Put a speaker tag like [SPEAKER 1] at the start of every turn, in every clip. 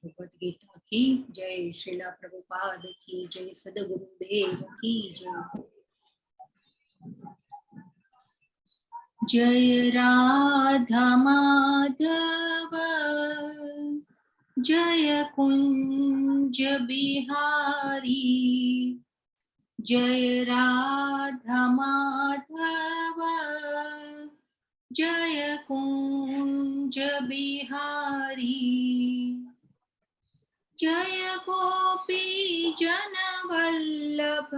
[SPEAKER 1] भगवद गीता की जय, श्रीला प्रभुपाद की जय, सदगुरुदेव की जय। जय राधा माधव जय कुंज बिहारी, जय राधा माधव जय कुंज बिहारी, जय गोपी जन वल्लभ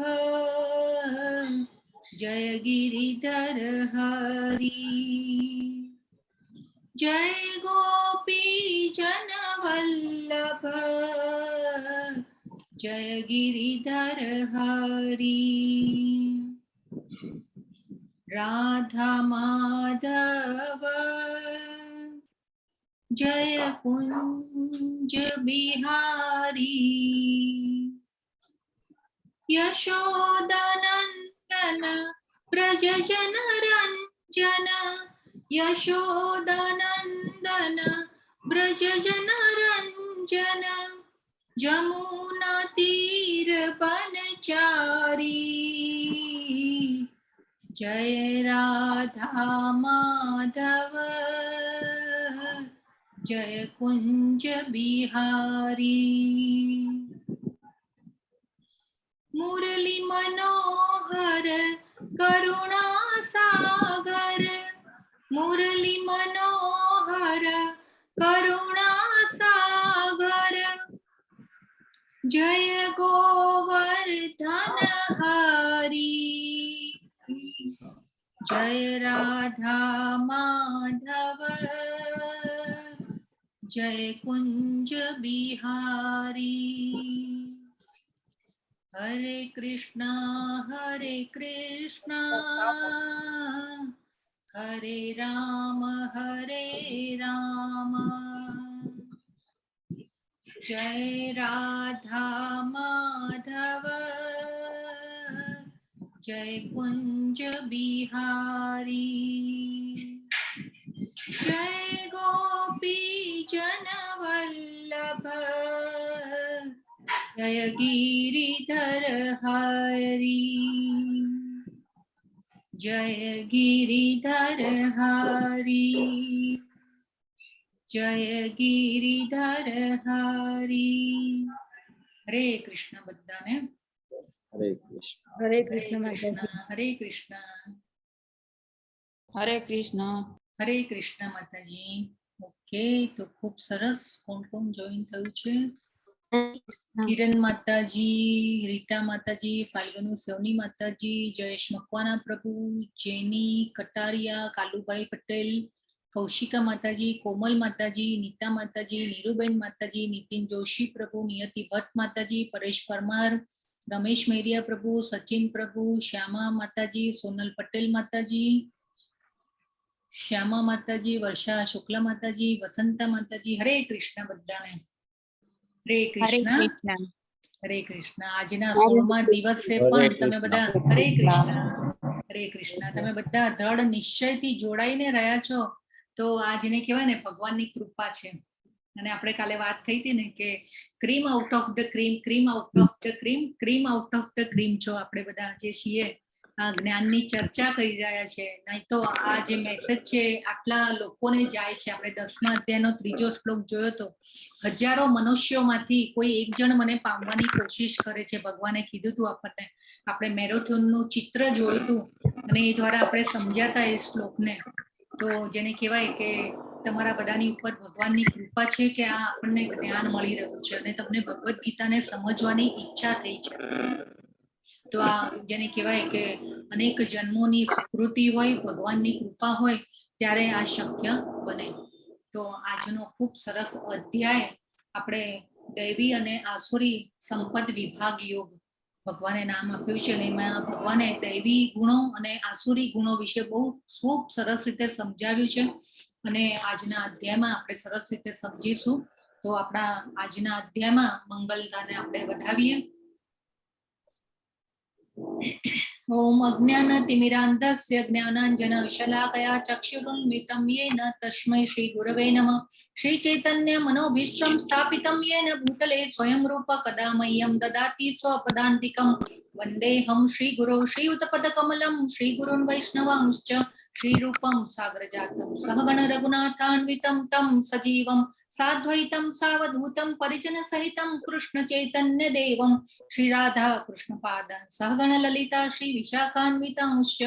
[SPEAKER 1] जय गिरिधर हरि, जय गोपी जन वल्लभ जय गिरिधर हरि। राधा माधव जय कुंज बिहारी, यशोदानंदन ब्रज जन रंजन, यशोदानंदन ब्रज जन रंजन, जमुना तीर बनचारी, जय राधा माधव जय कुंज बिहारी। मुरली मनोहर करुणा सागर, मुरली मनोहर करुणा सागर, जय गोवर्धन हरि, जय राधा माधव जय कुंज बिहारी। हरे कृष्णा हरे राम जय राधा माधव जय कुंज बिहारी, जय गोपी जन वल्लभ जय गिरिधर हरि, जय गिरिधर हरि, जय गिरिधर हरि। हरे कृष्ण बद्दाने।
[SPEAKER 2] हरे कृष्ण
[SPEAKER 3] हरे कृष्ण
[SPEAKER 1] हरे कृष्ण
[SPEAKER 4] हरे कृष्ण
[SPEAKER 1] हरे कृष्ण माताजी। ओके, तो खूब सरस। कोण कोण જોઈન થયું છે? કિરણ માતાજી, રીટા માતાજી, ફાલ્ગુની સોની માતાજી, જયેશ મકવાના પ્રભુ, જેની કટારિયા, કાલુભાઈ પટેલ, કૌશિકા માતાજી, કોમલ માતાજી, નીતા માતાજી, નીરુબેન માતાજી, નીતિન જોશી પ્રભુ, નિયતિ ભટ્ટ માતાજી, પરેશ પરમાર, રમેશ મેરિયા પ્રભુ, સચિન પ્રભુ, શ્યામા માતાજી, સોનલ પટેલ માતાજી, श्यामा माताजी, वर्षा शुक्ला माताजी, वसंता माताजी। हरे कृष्ण बधाने। हरे कृष्ण हरे कृष्ण। आजना 16मा दिवसे पण तमे बधा हरे कृष्ण तमे बधा दृढ़ निश्चयथी जोड़ाईने रह्या छो, तो आजने कहेवाय ने भगवाननी कृपा छे। અને આપણે કાલે વાત થઈ હતી ને કે cream out of the cream, cream out of the cream, cream out of the cream છો આપણે બધા જે છીએ જ્ઞાનની ચર્ચા કરી રહ્યા છે. નહીં તો આ જે મેસેજ છે આટલા લોકોને જાય છે. આપણે 10મા અધ્યાયનો 3જો શ્લોક જોયો તો હજારો મનુષ્યોમાંથી કોઈ એક જણ મને પામવાની કોશિશ કરે છે. ભગવાને કીધું હતું આપણને, આપણે મેરેથોનનું ચિત્ર જોયું હતું અને એ દ્વારા આપણે સમજાતા એ શ્લોકને. તો જેને કહેવાય કે તમારા બધાની ઉપર ભગવાનની કૃપા છે કે આ આપણને જ્ઞાન મળી રહ્યું છે અને તમને ભગવદ ગીતાને સમજવાની ઈચ્છા થઈ છે. તો આ જેને કહેવાય કે અનેક જન્મોની સ્મૃતિ હોય, ભગવાનની કૃપા હોય ત્યારે આ શક્ય બને. તો આજનો ખૂબ સરસ અધ્યાય આપણે દૈવી અને આસુરી સંપદ વિભાગ યોગ ભગવાને નામ આપ્યું છે અને એમાં ભગવાને દૈવી ગુણો અને આસુરી ગુણો વિશે બહુ ખૂબ સરસ રીતે સમજાવ્યું છે અને આજના અધ્યાયમાં આપણે સરસ રીતે સમજીશું. તો આપણા આજના અધ્યાયમાં મંગલદાને આપણે વધાવીએ. ओम अज्ञानतिमिरान्धस्य ज्ञानाञ्जनशलाकया चक्षुरुन्मिलितं येन तस्मै श्रीगुरवे नमः। श्रीचैतन्यमनोभीष्टं स्थापितं येन भूतले स्वयं रूप कदा मह्यं ददाति स्वपदान्तिकं। वन्देऽहं श्रीगुरौ श्रीयुतपदकमलं श्रीगुरून् वैष्णवांश्च श्रीरूपं सागरजातं सहगण रघुनाथान्वितं तं सजीवं साद्वैतं सावधूतं परिजनसहितं कृष्णचैतन्यदेवं श्रीराधा कृष्णपादान् सहगण ललिता श्री विशाखान्वितांश्च।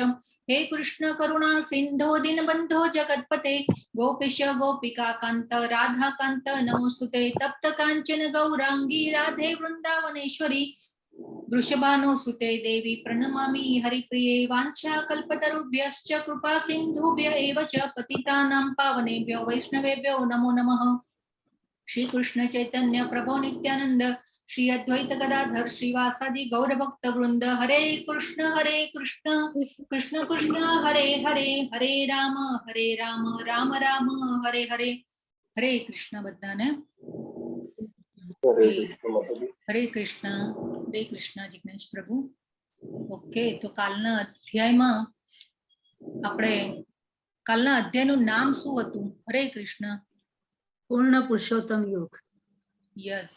[SPEAKER 1] हे कृष्ण करुणा सिन्धो दीनबन्धो जगत्पते गोपेश गोपिका कान्त राधा कान्त नमोस्तुते। तप्त काञ्चन गौरांगी राधे वृन्दावनेश्वरी वृषभानुसुते देवी प्रणमामि हरिप्रिये। वाञ्छाकल्पतरुभ्यश्च कृपा सिन्धुभ्य एव च पतितानां पावनेभ्यो वैष्णवेभ्यो नमो नमः। श्री कृष्ण चैतन्य प्रभो नित्यानंद श्री अद्वैत गदाधर श्रीवासादि गौर भक्त वृंद हरे कृष्ण कृष्ण कृष्ण हरे हरे हरे राम राम राम हरे हरे। हरे कृष्ण बधाने हरे कृष्ण जिग्नेश प्रभु। ओके तो कालना अध्यायમાં આપણે કાલના અધ્યાયનું નામ શું હતું? હરે કૃષ્ણ
[SPEAKER 3] પૂર્ણ પુરુષોત્તમ યોગ.
[SPEAKER 1] યસ,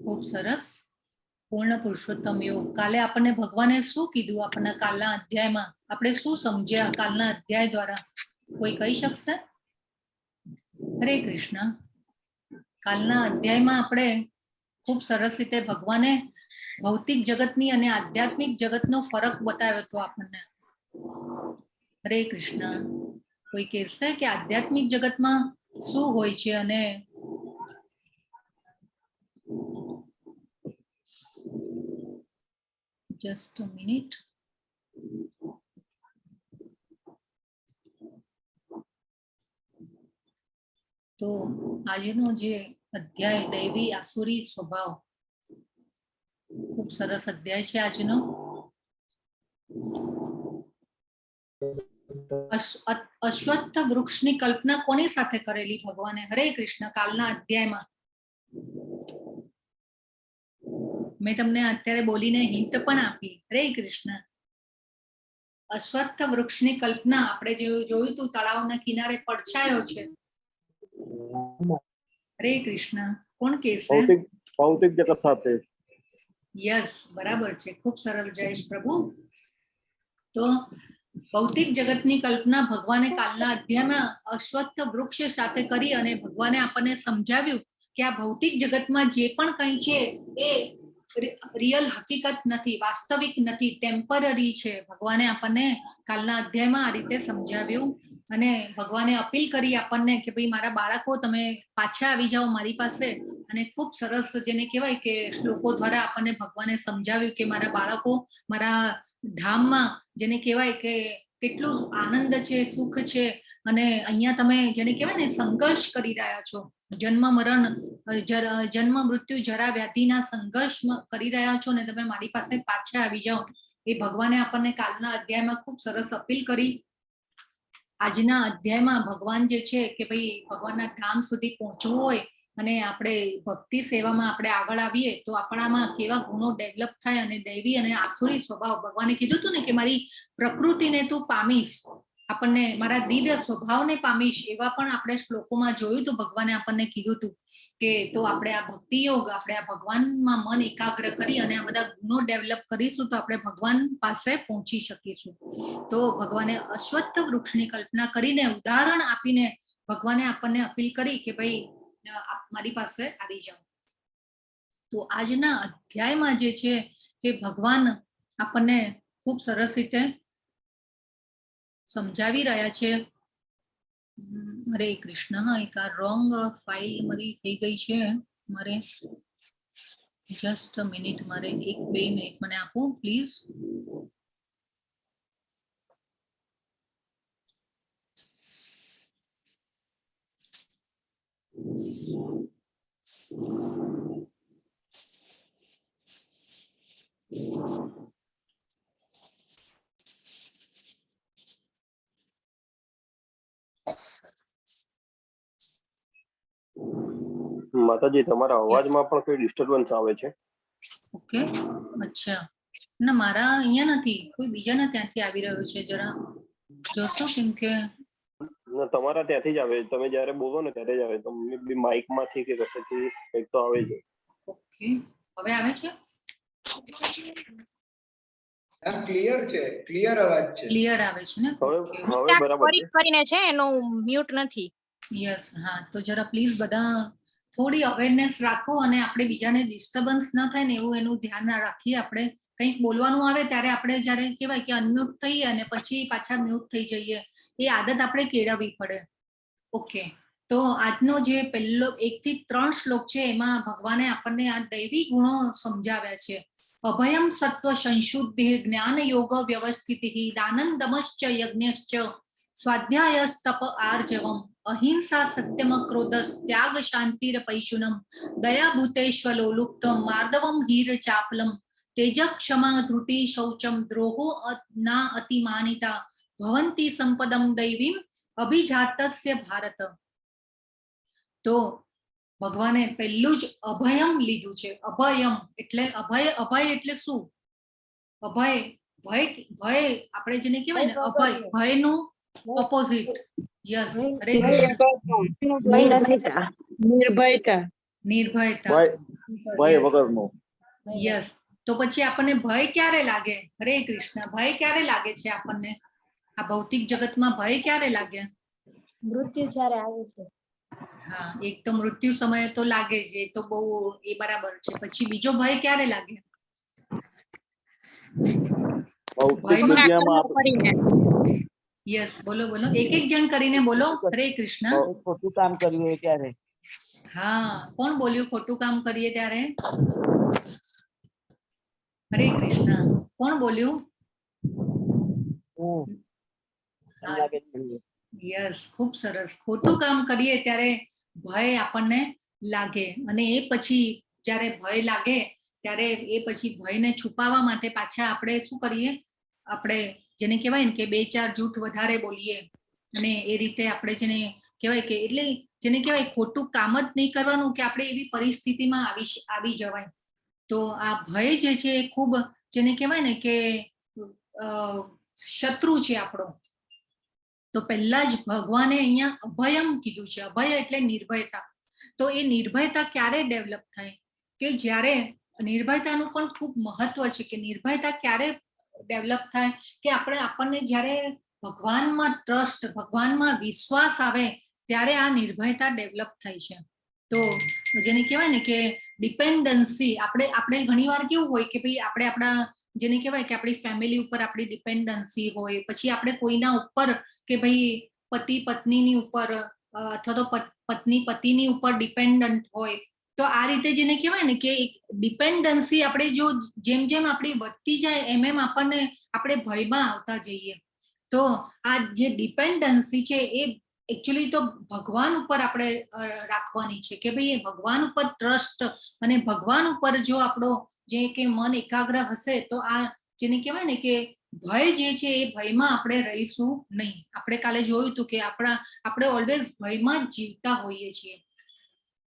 [SPEAKER 1] ખૂબ સરસ. પૂર્ણ પુરુષોત્તમ યોગ. કાલે આપણને ભગવાને શું કીધું? આપણને કાલના અધ્યાયમાં આપણે શું સમજ્યા કાલના અધ્યાય દ્વારા? કોઈ કહી શકશે? હરે કૃષ્ણ. કાલના અધ્યાયમાં આપણે ખૂબ સરસ રીતે ભગવાને ભૌતિક જગતની અને આધ્યાત્મિક જગતનો ફરક બતાવ્યો હતો આપણને. હરે કૃષ્ણ. કોઈ કહેશે કે આધ્યાત્મિક જગતમાં શું હોય છે અને just a minute. તો આજનો જે અધ્યાય દૈવી આસુરી સ્વભાવ, ખૂબ સરસ અધ્યાય છે આજનો. અશ્વત્થ વૃક્ષની કલ્પના કોની સાથે કરેલી ભગવાને? હરે કૃષ્ણ. કાલના અધ્યાયમાં મેં તમને અત્યારે બોલીને હિન્ટ પણ આપી. હરે કૃષ્ણ. અશ્વત્થ વૃક્ષની કલ્પના આપણે જોયું હતું તળાવના કિનારે પડછાયો છે. હરે કૃષ્ણ. કોણ કહેશે?
[SPEAKER 4] ભૌતિક જગત સાથે.
[SPEAKER 1] યસ, બરાબર છે. ખૂબ સરસ જયેશ પ્રભુ. તો ભૌતિક જગતની કલ્પના ભગવાને કાલના અધ્યાયમાં અશ્વત્થ વૃક્ષ સાથે કરી અને ભગવાને આપણને સમજાવ્યું કે આ ભૌતિક જગતમાં જે પણ કંઈ છે એ રિયલ હકીકત નથી, વાસ્તવિક નથી, ટેમ્પરરી છે. ભગવાને આપણને કાલના અધ્યાયમાં આ રીતે સમજાવ્યું અને ભગવાને અપીલ કરી આપણને કે ભાઈ મારા બાળકો તમે પાછા આવી જાઓ મારી પાસે. અને ખૂબ સરસ જેને કહેવાય કે શ્લોકો દ્વારા આપણને ભગવાને સમજાવ્યું કે મારા બાળકો મારા ધામમાં જેને કહેવાય કે કેટલું આનંદ છે, સુખ છે અને અહીંયા તમે જેને કહેવાય ને સંઘર્ષ કરી રહ્યા છો, જન્મ મૃત્યુ જરા વ્યાધિના સંઘર્ષ કરી રહ્યા છો ને તમે મારી પાસે પાછા આવી જાઓ. એ ભગવાને આપણને કાલના અધ્યાયમાં ખૂબ સરસ અપીલ કરી. આજના અધ્યાયમાં ભગવાન જે છે કે ભાઈ ભગવાનના ધામ સુધી પહોંચવું હોય અને આપણે ભક્તિ સેવામાં આપણે આગળ આવીએ તો આપણામાં કેવા ગુણો ડેવલપ થાય અને દૈવી અને આસુરી સ્વભાવ. ભગવાને કીધું હતું ને કે મારી પ્રકૃતિને તું પામીશ, આપણને મારા દિવ્ય સ્વભાવને પામીશ, એવા પણ આપણે શ્લોકોમાં જોયું હતું. ભગવાને આપણને કીધું હતું કે તો આપણે આ ભક્તિ યોગ, આપણે આ ભગવાનમાં મન એકાગ્ર કરી અને આ બધા ગુણો ડેવલપ કરીશું તો આપણે ભગવાન પાસે પહોંચી શકીશું. તો ભગવાને અશ્વત્થ વૃક્ષની કલ્પના કરીને ઉદાહરણ આપીને ભગવાને આપણને અપીલ કરી કે ભાઈ મારી પાસે આવી જાઓ. તો આજના અધ્યાયમાં જે છે કે ભગવાન આપણને ખૂબ સરસ રીતે સમજાવી રહ્યા છે. હરે કૃષ્ણ. હા, એક આ રોંગ ફાઇલ મારી થઈ ગઈ છે. મારે જસ્ટ અ મિનિટ, મારે 1-2 મિનિટ મને આપો પ્લીઝ.
[SPEAKER 4] માતાજી તમારા અવાજમાં પણ કોઈ ડિસ્ટર્બન્સ આવે છે.
[SPEAKER 1] ઓકે, અચ્છા. ના મારા અહીંયા નથી, કોઈ બીજાના ત્યાંથી આવી રહ્યો છે, જરા જોશો કેમ કે
[SPEAKER 4] ના, તમારા ત્યાંથી જ આવે, તમે જ્યારે બોલો ને ત્યારે જ આવે, તમને બી માઇક માંથી કે કશેથી કંઈક તો આવે છે.
[SPEAKER 1] ઓકે હવે આવે છે,
[SPEAKER 5] ક્લિયર છે, ક્લિયર અવાજ છે.
[SPEAKER 1] ક્લિયર આવે છે ને?
[SPEAKER 4] હવે
[SPEAKER 1] ઓકે
[SPEAKER 4] હવે બરાબર છે.
[SPEAKER 6] કરીને છે એનું મ્યુટ નથી.
[SPEAKER 1] યસ, હા, તો જરા પ્લીઝ બધા થોડી અવેરનેસ રાખો અને આપણે બીજાને ડિસ્ટર્બન્સ ન થાય ને એવું એનું ધ્યાન રાખીએ. આપણે કંઈક બોલવાનું આવે ત્યારે આપણે જ્યારે કહેવાય કે અનમ્યુટ થઈએ અને પછી પાછા મ્યુટ થઈ જઈએ, એ આદત આપણે કેળવવી પડે. ઓકે, તો આજનો જે પહેલો 1 થી 3 શ્લોક છે એમાં ભગવાને આપણને આ દૈવી ગુણો સમજાવ્યા છે. અભયમ સત્વ સંશુદ્ધિ જ્ઞાન યોગ વ્યવસ્થિતિ દાનંદમશ્ચ યજ્ઞશ્ચ સ્વાધ્યાયસ્તપ આર્જવમ અહિંસા સત્યમ ક્રોધસ ત્યાગ શાંતિર પૈશુનમ દયા ભૂતેશ્વલોલુપ્તમ માર્દવમ હીર ચાપલમ તેજ ક્ષમા ધૃતિ શૌચમ દ્રોહો ના અતિમાનિતા ભવંતી સંપદમ દૈવીમ અભિજાતસ્ય ભારત. તો ભગવાને પહેલું જ અભયમ લીધું છે. અભયમ એટલે અભય એટલે શું? અભય ભય આપણે જેને કહેવાય ને અભય, ભયનું ઓપોઝિટ. યસ, હરે
[SPEAKER 7] નિર્ભયતા.
[SPEAKER 1] નિર્ભયતા.
[SPEAKER 4] ભય વગરનો.
[SPEAKER 1] યસ, તો પછી આપણને ભય ક્યારે લાગે? હરે કૃષ્ણ, ભય ક્યારે લાગે છે આપણને? આ ભૌતિક જગતમાં ભય ક્યારે લાગે?
[SPEAKER 3] મૃત્યુ જ્યારે આવે છે.
[SPEAKER 1] હા, એક તો મૃત્યુ સમયે તો લાગે જ, એ તો બહુ એ બરાબર છે. પછી બીજો ભય ક્યારે લાગે?
[SPEAKER 4] ભૌતિક દુનિયામાં
[SPEAKER 1] યસ, બોલો બોલો, એક જણ કરીને બોલો. હરે કૃષ્ણ.
[SPEAKER 7] ખોટું કામ કર્યું હોય ત્યારે.
[SPEAKER 1] હા, કોણ બોલ્યું ખોટું કામ કરીએ ત્યારે? હરે કૃષ્ણ, કોણ બોલ્યું? યસ, ખૂબ સરસ. ખોટું કામ કરીએ ત્યારે ભય આપણને લાગે અને એ પછી જ્યારે ભય લાગે ત્યારે એ પછી ભયને છુપાવવા માટે પાછા આપણે શું કરીએ? આપણે જેને કહેવાય ને કે 2-4 જૂઠ વધારે બોલીએ અને એ રીતે આપણે જેને કહેવાય કે એટલે જેને કહેવાય ખોટું કામ જ નહીં કરવાનું કે આપણે એવી પરિસ્થિતિમાં આવી જવાય. તો આ ભય જે છે એ ખૂબ જેને કહેવાય ને કે શત્રુ છે આપણો. તો પહેલા જ ભગવાને અહીંયા અભયમ કીધું છે. અભય એટલે નિર્ભયતા. તો એ નિર્ભયતા ક્યારે ડેવલપ થાય? કે જ્યારે નિર્ભયતાનું પણ ખૂબ મહત્વ છે કે નિર્ભયતા ક્યારે ડેવલપ થાય? કે આપણને જ્યારે ભગવાનમાં ટ્રસ્ટ, ભગવાનમાં વિશ્વાસ આવે ત્યારે આ નિર્ભયતા ડેવલપ થાય છે. તો જેને કહેવાય ને કે ડિપેન્ડન્સી, આપણે ઘણીવાર કેવું હોય કે ભાઈ આપણે આપણા જેને કહેવાય કે આપણી ફેમિલી ઉપર આપણી ડિપેન્ડન્સી હોય, પછી આપણે કોઈના ઉપર કે ભાઈ પતિ પત્નીની ઉપર અથવા તો પત્ની પતિની ઉપર ડિપેન્ડન્ટ હોય. તો આ રીતે જેને કહેવાય ને કે એક ડિપેન્ડન્સી આપણે જો જેમ જેમ આપણી વધતી જાય એમ એમ આપણે ભયમાં આવતા જઈએ. તો આ જે ડિપેન્ડન્સી છે એ એકચ્યુઅલી તો ભગવાન ઉપર આપણે રાખવાની છે કે ભાઈ ભગવાન ઉપર ટ્રસ્ટ અને ભગવાન ઉપર જો આપણો જે કે મન એકાગ્ર હશે તો આ જેને કહેવાય ને કે ભય જે છે એ ભયમાં આપણે રહીશું નહીં. આપણે કાલે જોયું હતું કે આપણે ઓલવેઝ ભયમાં જ જીવતા હોઈએ છીએ.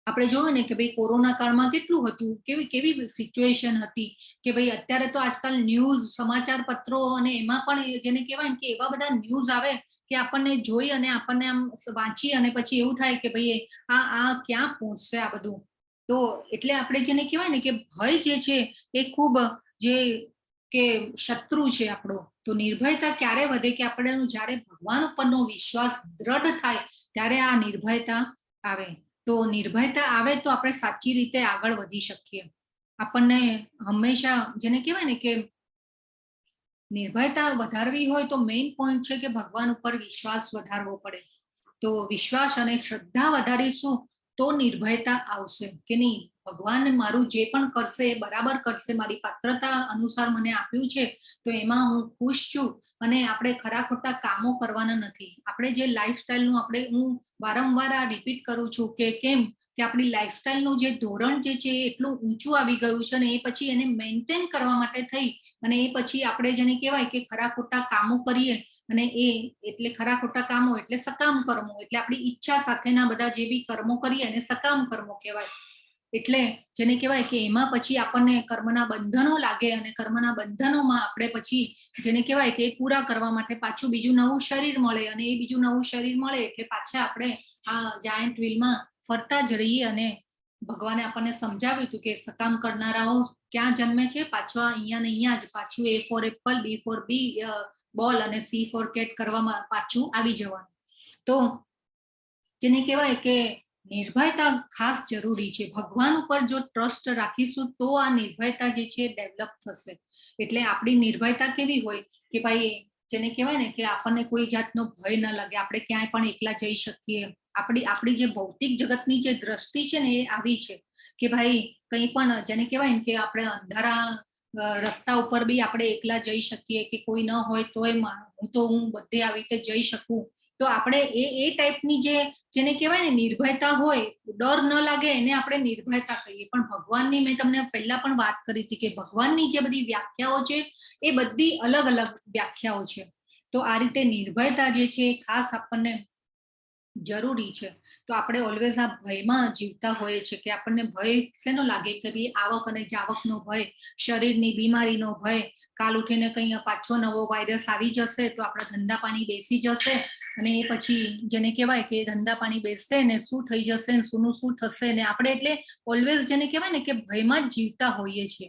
[SPEAKER 1] આપણે જોયું ને કે ભાઈ કોરોના કાળમાં કેટલું હતું, કેવી સિચ્યુએશન હતી કે ભાઈ અત્યારે તો આજકાલ ન્યૂઝ, સમાચાર પત્રો અને એમાં પણ જેને કહેવાય કે એવા બધા ન્યૂઝ આવે કે આપણને જોઈ અને આપણને આમ વાંચી અને પછી એવું થાય કે ભાઈ આ ક્યાં પહોંચશે આ બધું. તો એટલે આપણે જેને કહેવાય ને કે ભય જે છે એ ખૂબ જે કે શત્રુ છે આપણો. તો નિર્ભયતા ક્યારે વધે? કે આપણે જ્યારે ભગવાન ઉપરનો વિશ્વાસ દ્રઢ થાય ત્યારે આ નિર્ભયતા આવે. તો નિર્ભયતા આવે તો આપણે સાચી રીતે આગળ વધી શકીએ. આપણને હંમેશા જેને કહેવાય ને કે નિર્ભયતા વધારવી હોય તો મેઇન પોઈન્ટ છે કે ભગવાન ઉપર વિશ્વાસ વધારવો પડે. તો વિશ્વાસ અને શ્રદ્ધા વધારીશું તો નિર્ભયતા આવશે કે નહીં ભગવાન મારું જે પણ કરશે એ બરાબર કરશે, મારી પાત્રતા અનુસાર મને આપ્યું છે તો એમાં હું ખુશ છું અને આપણે ખરા ખોટા કામો કરવાના નથી. આપણે જે લાઈફસ્ટાઈલનું હું વારંવાર આ રિપીટ કરું છું કે કેમ કે આપણી લાઈફસ્ટાઈલનું જે ધોરણ જે છે એ એટલું ઊંચું આવી ગયું છે અને એ પછી એને મેન્ટેન કરવા માટે થઈ અને એ પછી આપણે જેને કહેવાય કે ખરા ખોટા કામો કરીએ અને એ એટલે ખરા ખોટા કામો એટલે સકામ કર્મો, એટલે આપણી ઈચ્છા સાથેના બધા જે બી કર્મો કરીએ એને સકામ કર્મો કહેવાય. એટલે જેને કહેવાય કે એમાં પછી આપણને કર્મના બંધનો લાગે અને કર્મના બંધનોમાં આપણે પછી જેને કહેવાય કે એ પૂરા કરવા માટે પાછું બીજું નવું શરીર મળે અને એ બીજું નવું શરીર મળે એટલે પાછા આપણે આ જાયન્ટ વ્હીલમાં ફરતા જ રહીએ. અને ભગવાને આપણને સમજાવ્યું હતું કે સકામ કરનારાઓ ક્યાં જન્મે છે? પાછા અહીંયા ને અહીંયા જ પાછું A for apple, B for ball અને C ફોર કેટ કરવામાં પાછું આવી જવાનું. તો જેને કહેવાય કે નિર્ભયતા ખાસ જરૂરી છે. ભગવાન ઉપર જો ટ્રસ્ટ રાખીશું તો આ નિર્ભયતા જે છે ડેવલપ થશે. એટલે આપણી નિર્ભયતા કેવી હોય કે ભાઈ જેને કહેવાય ને કે આપણને કોઈ જાતનો ભય ન લાગે, આપણે ક્યાંય પણ એકલા જઈ શકીએ. આપણી જે ભૌતિક જગતની જે દ્રષ્ટિ છે ને એ આવી છે કે ભાઈ કંઈ પણ જેને કહેવાય ને કે આપણે અંધારા રસ્તા ઉપર બી આપણે એકલા જઈ શકીએ કે કોઈ ન હોય તોય હું બધે આવી રીતે જઈ શકું. તો આપણે એ ટાઈપની જેને કહેવાય ને નિર્ભયતા હોય, ડર ન લાગે, એને આપણે નિર્ભયતા કહીએ. પણ ભગવાનની મેં તમને પહેલા પણ વાત કરી હતી કે ભગવાનની જે બધી વ્યાખ્યાઓ છે એ બધી અલગ અલગ વ્યાખ્યાઓ છે. તો આ રીતે નિર્ભયતા જે છે એ ખાસ આપણને જરૂરી છે. તો આપણે ઓલવેઝ આ ભયમાં જીવતા હોઈએ છીએ કે આપણને ભય શેનો લાગે કે ભાઈ આવક અને જાવકનો ભય, શરીરની બીમારીનો ભય, કાલ ઉઠીને કંઈ પાછો નવો વાયરસ આવી જશે તો આપણા ધંધા પાણી બેસી જશે અને એ પછી જેને કહેવાય કે ધંધા પાણી બેસશે ને શું થઈ જશે ને શું થશે ને આપણે એટલે ઓલવેઝ જેને કહેવાય ને કે ભયમાં જ જીવતા હોઈએ છીએ.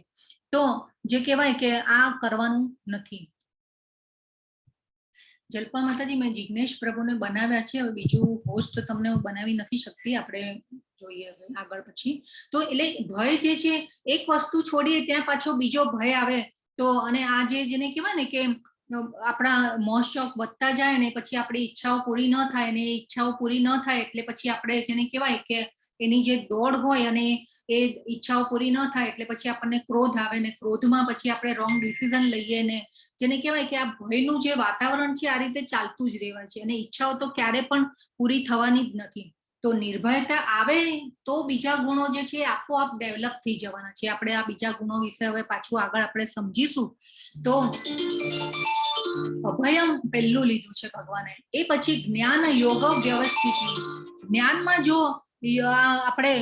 [SPEAKER 1] તો જે કહેવાય કે આ કરવાનું નથી. જલ્પા માતાજી, મેં જિગ્નેશ પ્રભુને બનાવ્યા છે. હવે બીજું હોસ્ટ તમને હું બનાવી નથી શકતી, આપણે જોઈએ આગળ પછી. તો એટલે ભય જે છે એક વસ્તુ છોડીએ ત્યાં પાછો બીજો ભય આવે તો અને આ જેને કહેવાય ને કે આપણા મોહ શોખ વધતા જાય ને પછી આપણી ઈચ્છાઓ પૂરી ન થાય ને એ ઈચ્છાઓ પૂરી ન થાય એટલે પછી આપણે જેને કહેવાય કે એની જે દોડ હોય અને એ ઈચ્છાઓ પૂરી ન થાય એટલે પછી આપણને ક્રોધ આવે ને ક્રોધમાં પછી આપણે રોંગ ડિસિઝન લઈએ ને જેને કહેવાય કે આ ભયનું જે વાતાવરણ છે આ રીતે ચાલતું જ રહેવાય છે અને ઈચ્છાઓ તો ક્યારે પણ પૂરી થવાની જ નથી. તો નિર્ભયતા આવે તો બીજા ગુણો જે છે આપોઆપ ડેવલપ થઈ જવાના છે. આપણે આ બીજા ગુણો વિશે હવે પાછું આગળ આપણે સમજીશું. તો અભયમ પહેલું લીધું છે ભગવાને. એ પછી જ્ઞાન યોગ વ્યવસ્થિત. જ્ઞાનમાં જો આપણે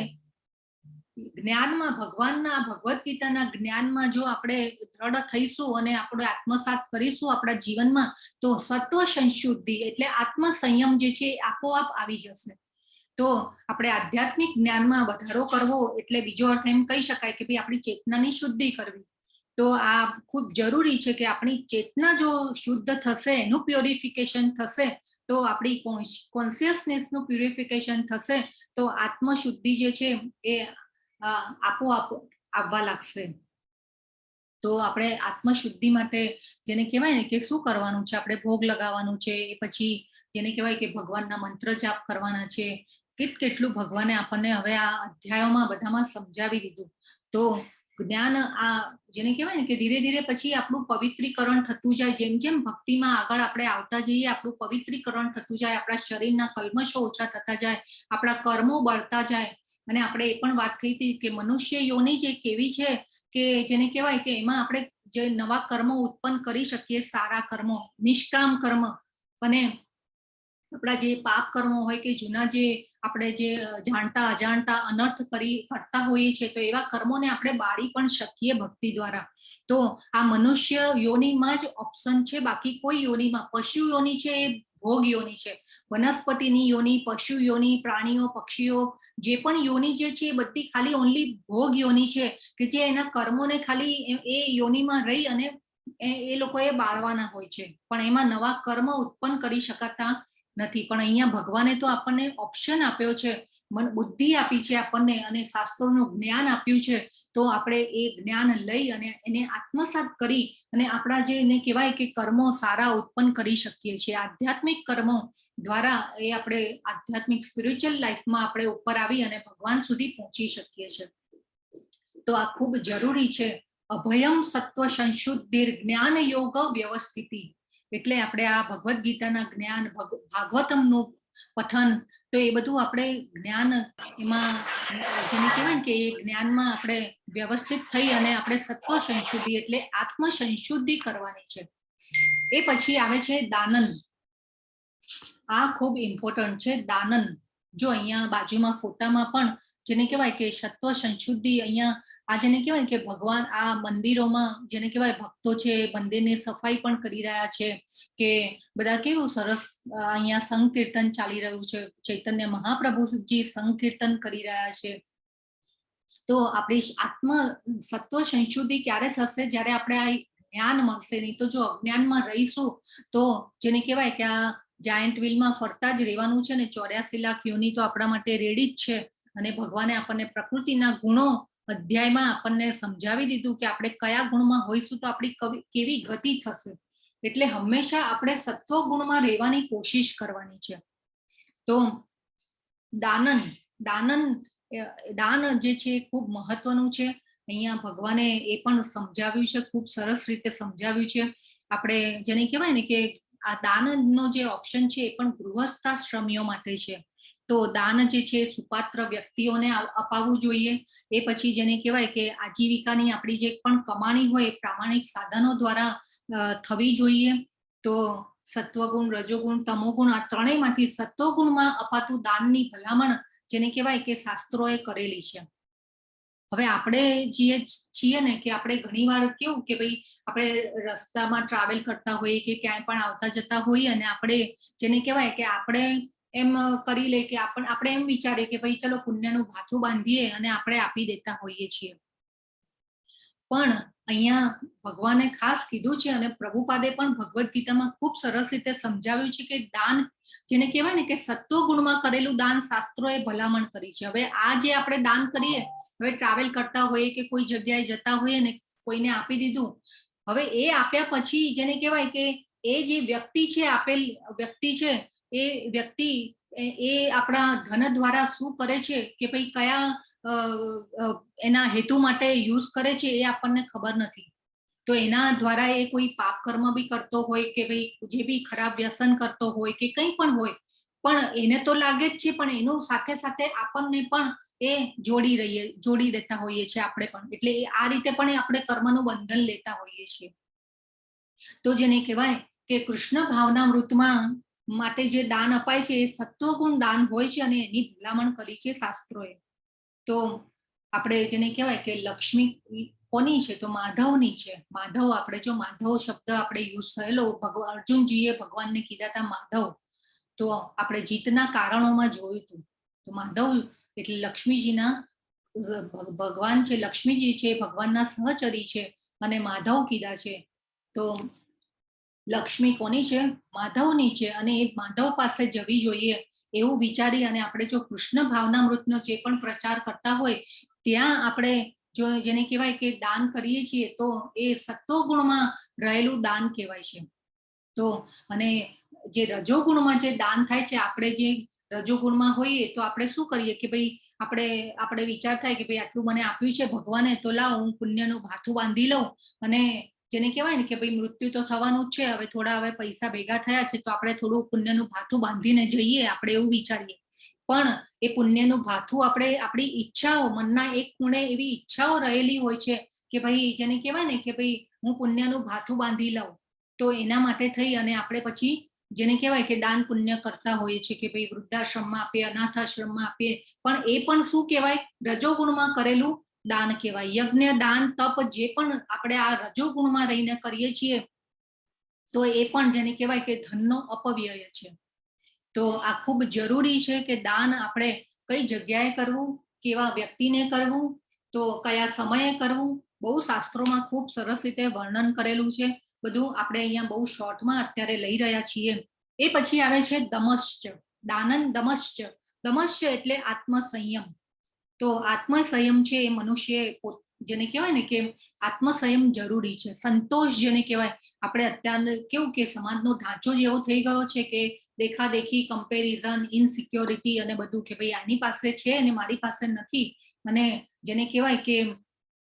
[SPEAKER 1] જ્ઞાનમાં ભગવાનના ભગવદ્ ગીતાના જ્ઞાનમાં જો આપણે દ્રઢ થઈશું અને આપણે આત્મસાત કરીશું આપણા જીવનમાં તો સત્વ સંશુદ્ધિ એટલે આત્મ સંયમ જે છે આપોઆપ આવી જશે. તો આપણે આધ્યાત્મિક જ્ઞાનમાં વધારો કરવો એટલે બીજો અર્થ એમ કહી શકાય કે ભાઈ આપણી ચેતનાની શુદ્ધિ કરવી. તો આ ખૂબ જરૂરી છે કે આપણી ચેતના જો શુદ્ધ થશે, એનું પ્યોરિફિકેશન થશે તો આપણી કોન્શિયસનેસનું પ્યુરિફિકેશન થશે તો આત્મશુદ્ધિ જે છે એ આપોઆપ આવવા લાગશે. તો આપણે આત્મશુદ્ધિ માટે જેને કહેવાય ને કે શું કરવાનું છે? આપણે ભોગ લગાવવાનું છે, એ પછી જેને કહેવાય કે ભગવાનના મંત્ર જાપ કરવાના છે. કેટલું ભગવાને આપણને હવે આ અધ્યાયોમાં બધામાં સમજાવી દીધું. તો જ્ઞાન આ જેને કહેવાય ને કે ધીરે ધીરે પછી આપણું પવિત્રીકરણ થતું જાય. જેમ જેમ ભક્તિમાં આગળ આપણે આવતા જઈએ આપણું પવિત્રીકરણ થતું જાય, આપણા શરીરના કલ્મશો ઓછા થતા જાય, આપણા કર્મો બળતા જાય. અને આપણે એ પણ વાત થઈ હતી કે મનુષ્ય યોની જે કેવી છે કે જેને કહેવાય કે એમાં આપણે જે નવા કર્મો ઉત્પન્ન કરી શકીએ, સારા કર્મો, નિષ્કામ કર્મ, અને આપણા જે પાપ કર્મો હોય કે જૂના જે આપણે જે જાણતા અજાણતા અનર્થ કરતા હોઈએ છીએ તો એવા કર્મોને આપણે બાળી પણ શકીએ ભક્તિ દ્વારા. તો આ મનુષ્ય યોનિમાં જ ઓપ્શન છે, બાકી કોઈ યોનિમાં પશુ યોની છે એ ભોગ યોની છે. વનસ્પતિની યોની, પશુ યોની, પ્રાણીઓ, પક્ષીઓ જે પણ યોની જે છે એ બધી ખાલી ઓનલી ભોગ યોની છે કે જે એના કર્મોને ખાલી એ યોનીમાં રહી અને એ લોકોએ બાળવાના હોય છે પણ એમાં નવા કર્મ ઉત્પન્ન કરી શકાતા નથી. પણ અહીંયા ભગવાને તો આપણને ઓપ્શન આપ્યો છે, બુદ્ધિ આપી છે આપણને અને શાસ્ત્રોનું જ્ઞાન આપ્યું છે. તો આપણે એ જ્ઞાન લઈ અને એને આત્મસાત કરી અને આપણા જે એને કહેવાય કે કર્મો સારા ઉત્પન્ન કરી શકીએ છીએ. આધ્યાત્મિક કર્મો દ્વારા એ આપણે આધ્યાત્મિક સ્પિરિચ્યુઅલ લાઈફમાં આપણે ઉપર આવી અને ભગવાન સુધી પહોંચી શકીએ છીએ. તો આ ખૂબ જરૂરી છે. અભયમ સત્વ સંશુદ્ધિર જ્ઞાન યોગ વ્યવસ્થિતિ. એટલે આપણે આ ભગવદ્ ગીતાના જ્ઞાન, ભાગવતમનું પઠન, તો એ બધું આપણે જ્ઞાન એમાં જેને કહેવાય ને કે એ જ્ઞાનમાં આપણે વ્યવસ્થિત થઈ અને આપણે સત્વ સંશુદ્ધિ એટલે આત્મ સંશુદ્ધિ કરવાની છે. એ પછી આવે છે દાનન. આ ખૂબ ઇમ્પોર્ટન્ટ છે દાનન. જો અહીંયા બાજુમાં ફોટામાં પણ જેને કહેવાય કે સત્વ સંશુદ્ધિ અહીંયા આ જેને કહેવાય કે ભગવાન આ મંદિરોમાં જેને કહેવાય ભક્તો છે મંદિરની સફાઈ પણ કરી રહ્યા છે કે બધા કેવું સરસ અહીંયા સંકીર્તન ચાલી રહ્યું છે, ચૈતન્ય મહાપ્રભુજી સંકીર્તન કરી રહ્યા છે. તો આપણી આત્મ સત્વ સંશુદ્ધિ ક્યારે થશે? જ્યારે આપણે આ જ્ઞાન મળશે. નહીં તો જો અજ્ઞાનમાં રહીશું તો જેને કહેવાય કે આ જાયન્ટ વ્હીલમાં ફરતા જ રહેવાનું છે ને 84 લાખ યોની તો આપણા માટે રેડી જ છે. અને ભગવાને આપણને પ્રકૃતિના ગુણો અધ્યાયમાં આપણને સમજાવી દીધું કે આપણે કયા ગુણમાં હોઈશું તો આપણી કેવી ગતિ થશે. એટલે હંમેશા આપણે સત્વ ગુણમાં રહેવાની કોશિશ કરવાની છે. તો દાન જે છે ખૂબ મહત્વનું છે. અહીંયા ભગવાને એ પણ સમજાવ્યું છે, ખૂબ સરસ રીતે સમજાવ્યું છે. આપણે જેને કહેવાય ને કે આ દાનનો જે ઓપ્શન છે એ પણ ગૃહસ્થાશ્રમીઓ માટે છે. તો દાન જે છે સુપાત્ર વ્યક્તિઓને અપાવવું જોઈએ. એ પછી જેને કહેવાય કે આજીવિકાની આપણી જે પણ કમાણી હોય પ્રામાણિક સાધનો દ્વારા થવી જોઈએ. તો સત્વગુણ, રજોગુણ, તમોગુણ આ ત્રણેયમાંથી સત્વગુણમાં અપાતું દાનની ભલામણ જેને કહેવાય કે શાસ્ત્રોએ કરેલી છે. હવે આપણે જે છીએ ને કે આપણે ઘણીવાર કેવું કે ભાઈ આપણે રસ્તામાં ટ્રાવેલ કરતા હોઈએ કે ક્યાંય પણ આવતા જતા હોઈએ અને આપણે જેને કહેવાય કે આપણે એમ કરી લે કે આપણે એમ વિચારીએ કે ભાઈ ચલો પુણ્યનું ભાથું બાંધીએ અને આપણે આપી દેતા હોઈએ છીએ. પણ અહીંયા ભગવાને ખાસ કીધું છે અને પ્રભુપાદે પણ ભગવદ્ ગીતામાં ખૂબ સરસ રીતે સમજાવ્યું છે કે દાન જેને કહેવાય ને કે સત્વ ગુણમાં કરેલું દાન શાસ્ત્રોએ ભલામણ કરી છે. હવે આ જે આપણે દાન કરીએ, હવે ટ્રાવેલ કરતા હોઈએ કે કોઈ જગ્યાએ જતા હોઈએ ને કોઈને આપી દીધું, હવે એ આપ્યા પછી જેને કહેવાય કે એ જે વ્યક્તિ છે આપેલ વ્યક્તિ છે એ વ્યક્તિ એ આપણા ધન દ્વારા શું કરે છે કે ભાઈ કયા એના હેતુ માટે યુઝ કરે છે એ આપણને ખબર નથી. તો એના દ્વારા એ કોઈ પાપ કર્મ બી કરતો હોય કે ભાઈ જે બી ખરાબ વ્યસન કરતો હોય કે કંઈ પણ હોય, પણ એને તો લાગે જ છે, પણ એનું સાથે સાથે આપણને પણ એ જોડી દેતા હોઈએ છીએ આપણે પણ. એટલે આ રીતે પણ આપણે કર્મનું બંધન લેતા હોઈએ છીએ. તો જેને કહેવાય કે કૃષ્ણ ભાવનામૃતમાં માટે જે દાન અપાય છે એ સત્વગુણ દાન હોય છે અને એની ભલામણ કરી છે શાસ્ત્રોએ. તો આપણે જેને કહેવાય કે લક્ષ્મી કોની છે? તો માધવની છે. માધવ, આપણે જો માધવ શબ્દ આપણે યુઝ થયેલો અર્જુનજીએ ભગવાનને કીધા હતા માધવ, તો આપણે જીતના કારણોમાં જોયું હતું. તો માધવ એટલે લક્ષ્મીજીના ભગવાન છે, લક્ષ્મીજી છે ભગવાનના સહચરી છે અને માધવ કીધા છે. તો લક્ષ્મી કોની છે? માધવની છે. અને એ માધવ પાસે જવી જોઈએ એવું વિચારી અને આપણે જો કૃષ્ણ ભાવનામૃતનો જે પણ પ્રચાર કરતા હોય ત્યાં આપણે જો જેને કહેવાય કે દાન કરીએ છીએ તો એ સત્વગુણમાં રહેલું દાન કહેવાય છે. તો અને જે રજોગુણમાં જે દાન થાય છે, આપણે જે રજોગુણમાં હોઈએ તો આપણે શું કરીએ કે ભાઈ આપણે વિચાર થાય કે ભાઈ આટલું મને આપ્યું છે ભગવાને, તો લાવ હું પુણ્યનું ભાથું બાંધી લઉં અને જેને કહેવાય ને કે ભાઈ મૃત્યુ તો થવાનું જ છે, હવે થોડા હવે પૈસા ભેગા થયા છે તો આપણે થોડું પુણ્યનું ભાથું બાંધીને જઈએ, આપણે એવું વિચારીએ. પણ એ પુણ્યનું ભાથું આપણે આપણી ઈચ્છાઓ, મનના એક ખૂણે એવી ઈચ્છાઓ રહેલી હોય છે કે ભાઈ જેને કહેવાય ને કે ભાઈ હું પુણ્યનું ભાથું બાંધી લઉં. તો એના માટે થઈ અને આપણે પછી જેને કહેવાય કે દાન પુણ્ય કરતા હોઈએ છીએ કે ભાઈ વૃદ્ધાશ્રમમાં આપીએ, અનાથાશ્રમમાં આપીએ, પણ એ પણ શું કહેવાય? રજોગુણમાં કરેલું દાન કહેવાય. યજ્ઞ, દાન, તપ જે પણ આપણે આ રજોગુણમાં રહીને કરીએ છીએ તો એ પણ જેને કહેવાય કે ધનનો અપવ્યય છે. તો આ ખૂબ જરૂરી છે કે દાન આપણે કઈ જગ્યાએ કરવું, કેવા વ્યક્તિને કરવું, તો કયા સમયે કરવું, બહુ શાસ્ત્રોમાં ખૂબ સરસ રીતે વર્ણન કરેલું છે. બધું આપણે અહીંયા બહુ શોર્ટમાં અત્યારે લઈ રહ્યા છીએ. એ પછી આવે છે દમશ્ચ. દમશ્ચ એટલે આત્મસંયમ. તો આત્મસંયમ છે એ મનુષ્ય જેને કહેવાય ને કે આત્મસંયમ જરૂરી છે. સંતોષ જેને કહેવાય, આપણે અત્યારે કેવું કે સમાજનો ઢાંચો જ એવો થઈ ગયો છે કે દેખાદેખી, કમ્પેરિઝન, ઇનસિક્યોરિટી અને બધું કે ભાઈ આની પાસે છે અને મારી પાસે નથી. અને જેને કહેવાય કે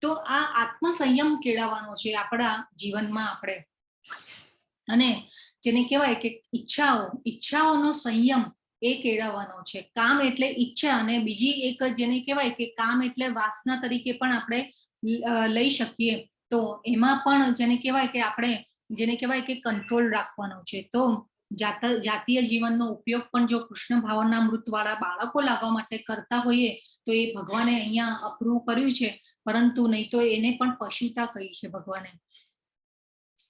[SPEAKER 1] તો આ આત્મસંયમ કેળવવાનો છે આપણા જીવનમાં આપણે. અને જેને કહેવાય કે ઈચ્છાઓનો સંયમ એ કેળવવાનો છે. કામ એટલે ઈચ્છા અને બીજી એક જેને કહેવાય કે કામ એટલે વાસના તરીકે પણ આપણે લઈ શકીએ. તો એમાં પણ જેને કહેવાય કે આપણે જેને કહેવાય કે કંટ્રોલ રાખવાનો છે. તો જાતીય જીવનનો ઉપયોગ પણ જો કૃષ્ણ ભાવના અમૃત વાળા બાળકો લાવવા માટે કરતા હોઈએ તો એ ભગવાને અહીંયા અપ્રૂવ કર્યું છે, પરંતુ નહીં તો એને પણ પશુતા કહી છે ભગવાને.